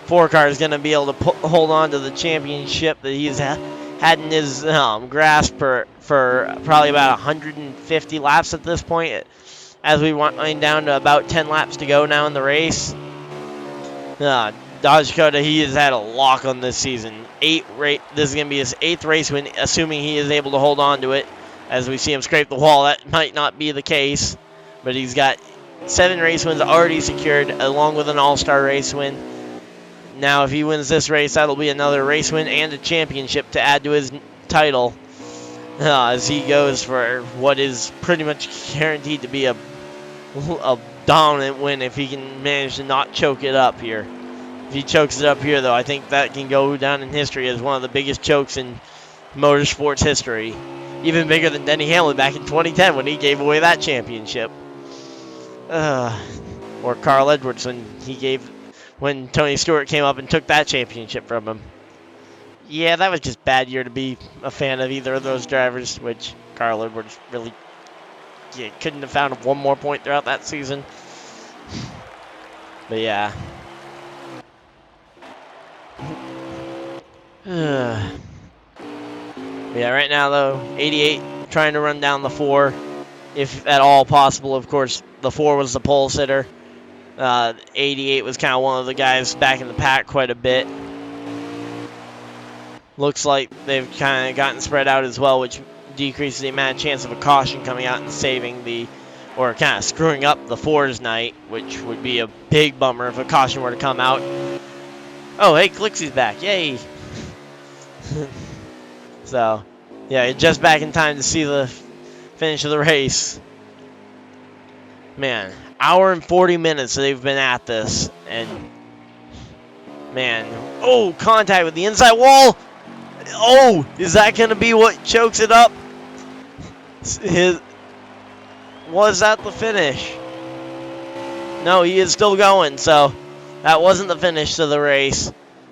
4 car is going to be able to hold on to the championship that he's had in his grasp for probably about 150 laps at this point. As we wind down to about 10 laps to go now in the race. Dodge Dakota, he has had a lock on this season. This is going to be his 8th race win, assuming he is able to hold on to it. As we see him scrape the wall, that might not be the case. But he's got 7 race wins already secured, along with an all-star race win. Now, if he wins this race, that'll be another race win and a championship to add to his title. As he goes for what is pretty much guaranteed to be a dominant win if he can manage to not choke it up here. If he chokes it up here, though, I think that can go down in history as one of the biggest chokes in motorsports history. Even bigger than Denny Hamlin back in 2010 when he gave away that championship. Or Carl Edwards when Tony Stewart came up and took that championship from him. Yeah, that was just bad year to be a fan of either of those drivers, which Carl Edwards really you couldn't have found one more point throughout that season. But yeah. Yeah, right now though, 88 trying to run down the 4, if at all possible. Of course, the 4 was the pole sitter. 88 was kind of one of the guys back in the pack quite a bit. Looks like they've kind of gotten spread out as well, which decreases the amount of chance of a caution coming out and saving the, or kind of screwing up the 4's night, which would be a big bummer if a caution were to come out. Oh, hey, Clixie's back. Yay. So, yeah, just back in time to see the finish of the race. Man, hour and 40 minutes they've been at this, and man, oh, contact with the inside wall. Oh, is that going to be what chokes it up? Was that the finish? No, he is still going, so that wasn't the finish of the race.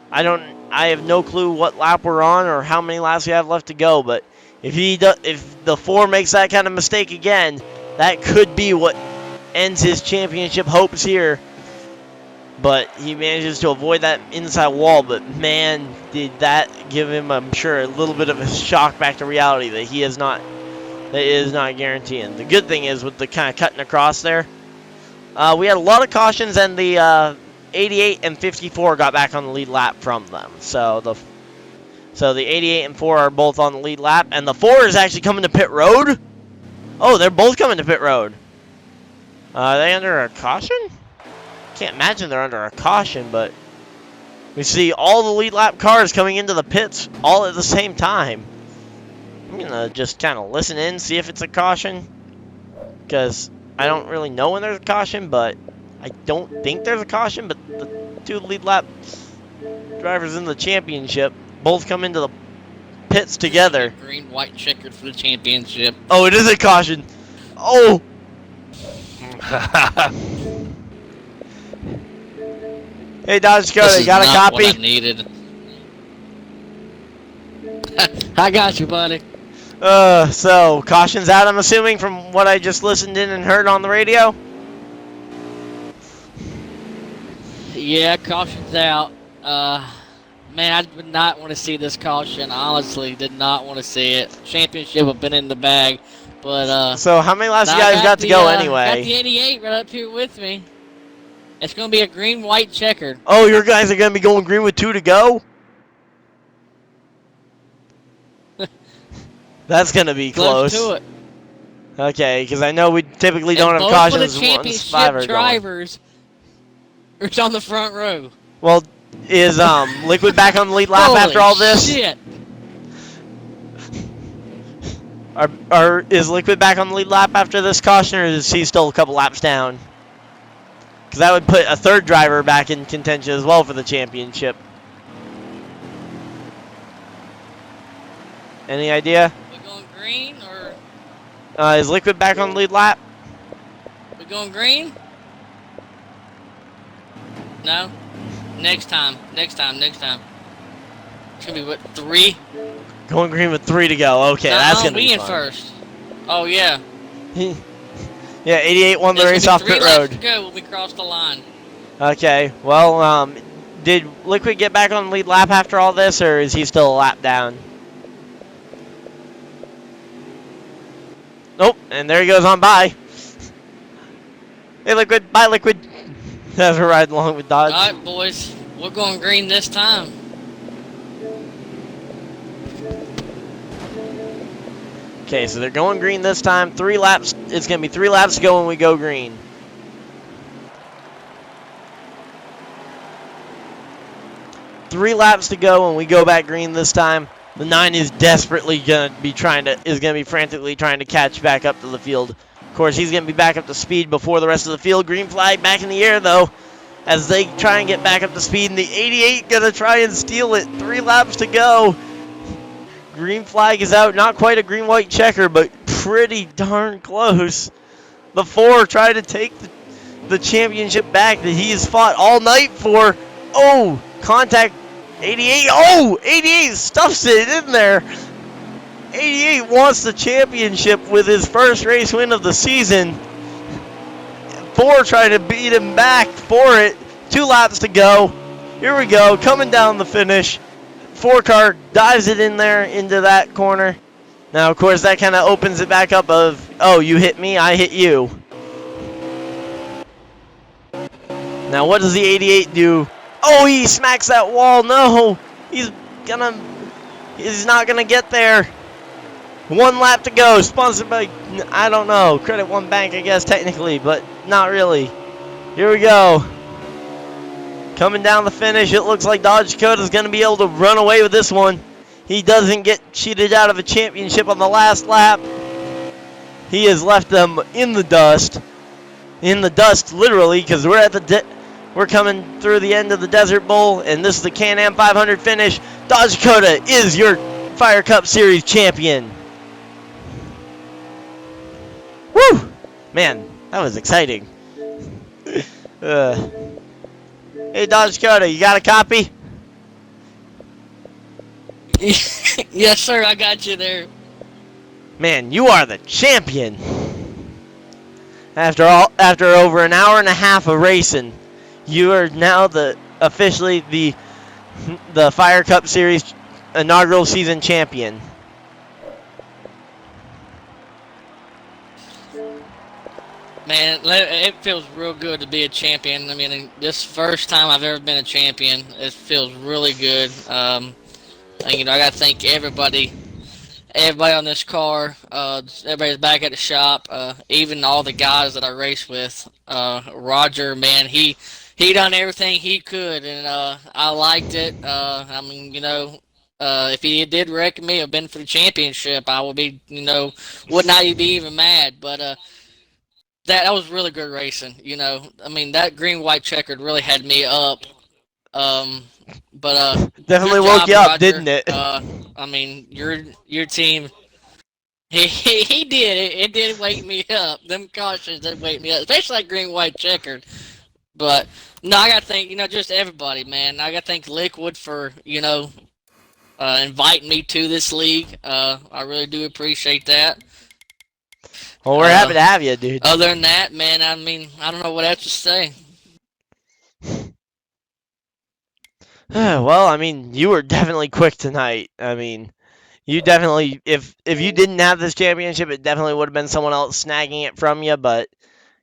I have no clue what lap we're on or how many laps we have left to go, but if the 4 makes that kind of mistake again, that could be what ends his championship hopes here. But he manages to avoid that inside wall, but man, did that give him, I'm sure, a little bit of a shock back to reality that he is not guaranteeing. The good thing is with the kind of cutting across there, we had a lot of cautions, and the 88 and 54 got back on the lead lap from them. So the 88 and 4 are both on the lead lap, and the 4 is actually coming to pit road. Oh, they're both coming to pit road. Are they under a caution? Can't imagine they're under a caution, but we see all the lead lap cars coming into the pits all at the same time. I'm gonna just kind of listen in, see if it's a caution, because I don't really know when there's a caution, but I don't think there's a caution. But the 2 lead lap drivers in the championship both come into the pits together. Green, white checkered for the championship. Oh, it is a caution. Oh. Hey, Dodge Dakota, got a copy? What I needed. I got you, buddy. So caution's out, I'm assuming, from what I just listened in and heard on the radio. Yeah, caution's out. Man, I would not want to see this caution. Honestly, did not want to see it. Championship have been in the bag, but So how many laps you guys got to go anyway? Got the 88 right up here with me. It's going to be a green-white checker. Oh, your guys are going to be going green with 2 to go? That's going to be close. To it. Okay, because I know we typically don't have cautions once 5 are drivers are on the front row. Well, is Liquid back on the lead lap after all this? Shit. Is Liquid back on the lead lap after this caution, or is he still a couple laps down? Because that would put a 3rd driver back in contention as well for the championship. Any idea? We going green, or is Liquid back on the lead lap? we going green? No. Next time. It's gonna be what, 3? Going green with 3 to go. Okay, that's gonna be in fun. first. Oh yeah. Yeah, 88 won the race off pit road. 3 laps to go when we cross the line. Okay, well, did Liquid get back on the lead lap after all this, or is he still a lap down? Nope, and there he goes on by. Hey, Liquid, bye, Liquid. As we're riding along with Dodge. All right, boys, we're going green this time. Okay, so they're going green this time. 3 laps. It's going to be 3 laps to go when we go green. Three laps to go when we go back green this time. The 9 is desperately going to be frantically trying to catch back up to the field. Of course, he's going to be back up to speed before the rest of the field. Green flag back in the air, though, as they try and get back up to speed. And the 88 going to try and steal it. 3 laps to go. Green flag is out. Not quite a green-white checker, but pretty darn close. The 4 trying to take the championship back that he has fought all night for. Oh, contact 88. Oh, 88 stuffs it in there. 88 wants the championship with his first race win of the season. 4 trying to beat him back for it. 2 laps to go. Here we go, coming down the finish. 4 car dives it in there into that corner. Now, of course, that kind of opens it back up of, oh, you hit me, I hit you. Now, what does the 88 do? Oh, he smacks that wall. No, he's not gonna get there. 1 lap to go. Sponsored by, I don't know, Credit One Bank, I guess, technically, but not really. Here we go. Coming down the finish, it looks like Dodge Dakota's going to be able to run away with this one. He doesn't get cheated out of a championship on the last lap. He has left them in the dust. In the dust, literally, because we're coming through the end of the Desert Bowl, and this is the Can-Am 500 finish. Dodge Dakota is your Fire Cup Series champion. Woo! Man, that was exciting. Hey, Dodge Dakota, you got a copy? Yes, sir, I got you there. Man, you are the champion. After over an hour and a half of racing, you are now officially the Fire Cup Series inaugural season champion. Man, it feels real good to be a champion. I mean, this first time I've ever been a champion. It feels really good. And, I got to thank everybody on this car. Everybody's back at the shop. Even all the guys that I race with. Roger, man, he done everything he could, and I liked it. If he did wreck me or been for the championship, I would be, would not be even mad. But that was really good racing. That green-white checkered really had me up. Definitely good woke job, you up, Roger. didn't it? Your team. He did. It did wake me up. Them cautions did wake me up, especially that green-white checkered. But no, I gotta thank just everybody, man. I gotta thank Liquid for inviting me to this league. I really do appreciate that. Well, we're happy to have you, dude. Other than that, man, I don't know what else to say. Well, you were definitely quick tonight. You definitely, if you didn't have this championship, it definitely would have been someone else snagging it from you. But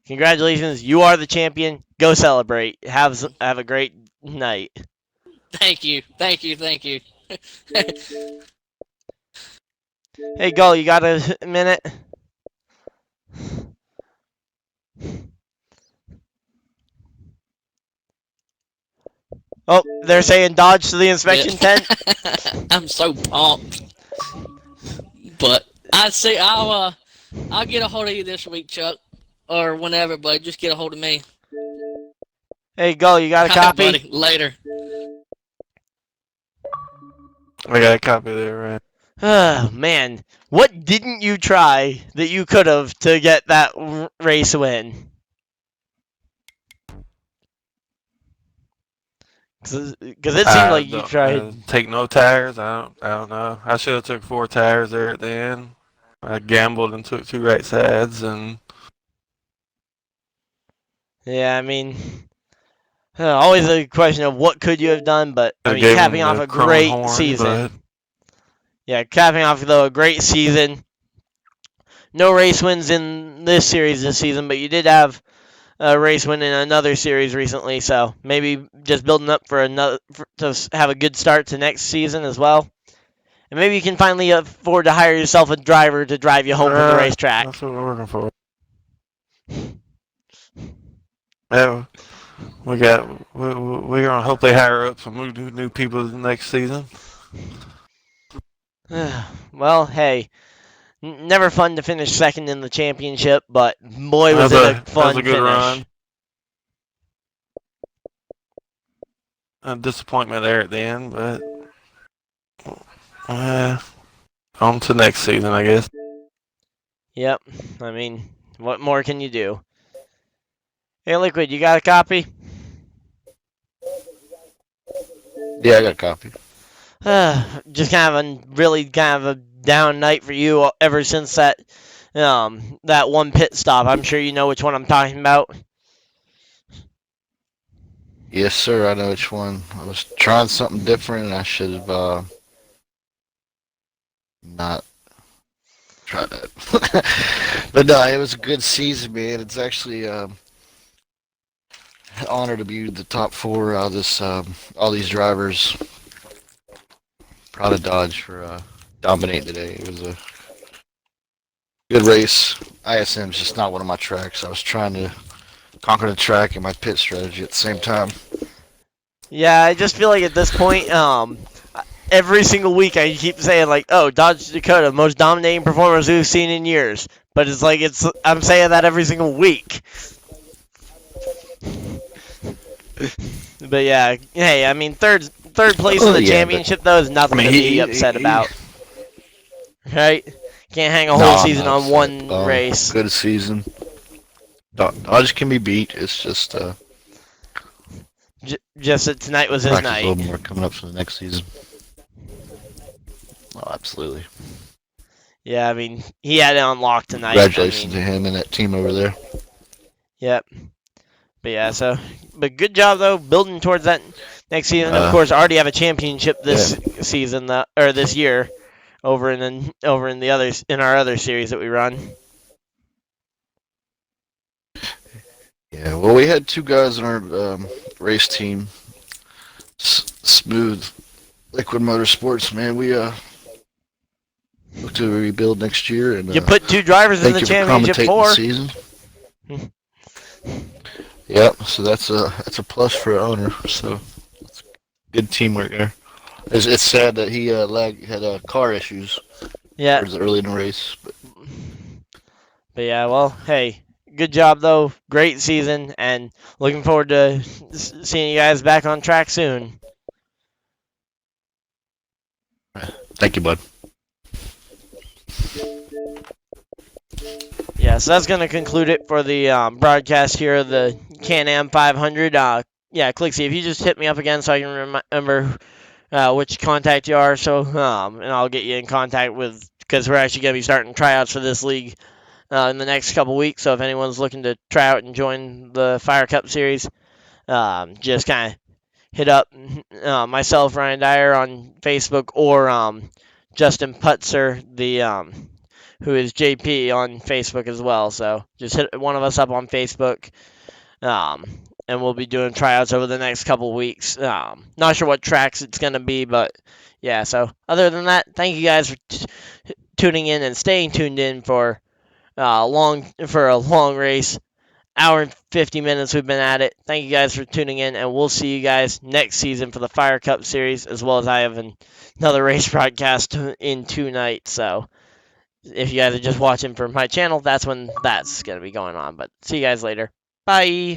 congratulations, you are the champion. Go celebrate. Have a great night. Thank you. Hey, Gull, you got a minute? Oh, they're saying dodge to the inspection tent. I'm so pumped. But I'll get a hold of you this week, Chuck, or whenever, but just get a hold of me. Hey, Gull, you got a copy? Right, buddy. Later. I got a copy there, right? Oh, man. What didn't you try that you could have to get that race win? Because it seemed like you tried. Take no tires. I don't know. I should have took 4 tires there at the end. I gambled and took 2 right sides, and Yeah, always a question of what could you have done, but capping off a great season. Yeah, capping off though a great season. No race wins in this series this season, but you did have a race win in another series recently, so maybe just building up to have a good start to next season as well. And maybe you can finally afford to hire yourself a driver to drive you home from the racetrack. That's what we're working for. Yeah, we're gonna hopefully hire up some new people next season. Well, hey, never fun to finish second in the championship, but boy, was it a fun good finish. Run. A disappointment there at the end, but on to next season, I guess. Yep, what more can you do? Hey, Liquid, you got a copy? Yeah, I got a copy. Just kind of a down night for you ever since that one pit stop. I'm sure you know which one I'm talking about. Yes, sir. I know which one. I was trying something different, and I should have not tried that. But no, it was a good season, man. It's actually an honor to be the top four out of this all these drivers. Proud of Dodge for dominating today. It was a good race. ISM is just not one of my tracks. I was trying to conquer the track and my pit strategy at the same time. Yeah, I just feel like at this point, every single week I keep saying like, "Oh, Dodge Dakota, most dominating performers we've seen in years." But it's like I'm saying that every single week. But yeah, hey, I mean third place in the championship though is nothing to be upset about. Right? Can't hang a whole season on one race. Good season. Dodge can be beat. It's just just that tonight was his night. A little more coming up for the next season. Oh, absolutely. Yeah, I mean he had it unlocked tonight. Congratulations to him and that team over there. Yep. But yeah, but good job though, building towards that next season. Of course, already have a championship this season, or this year, over in our other series that we run. Yeah, well, we had two guys in our race team. Smooth Liquid Motorsports, man. We look to rebuild next year, and you put two drivers in the championship for season. Yep, so that's a plus for an owner. So it's good teamwork there. It's sad that he had car issues. Yeah. Early in the race. But yeah, well, hey, good job though. Great season, and looking forward to seeing you guys back on track soon. Thank you, bud. Yeah, so that's going to conclude it for the broadcast here of the Can-Am 500. Yeah, Clixie, if you just hit me up again so I can remember which contact you are, so and I'll get you in contact with, because we're actually going to be starting tryouts for this league in the next couple weeks. So if anyone's looking to try out and join the Fire Cup series, just kind of hit up myself, Ryan Dyer, on Facebook, or Justin Putzer, who is JP, on Facebook as well. So just hit one of us up on Facebook, and we'll be doing tryouts over the next couple weeks. Not sure what tracks it's going to be, but yeah. So other than that, thank you guys for tuning in and staying tuned in for a long race. Hour and 50 minutes we've been at it. Thank you guys for tuning in, and we'll see you guys next season for the Fire Cup series, as well as I have another race broadcast in 2 nights. So if you guys are just watching for my channel, that's when that's going to be going on. But see you guys later. Bye.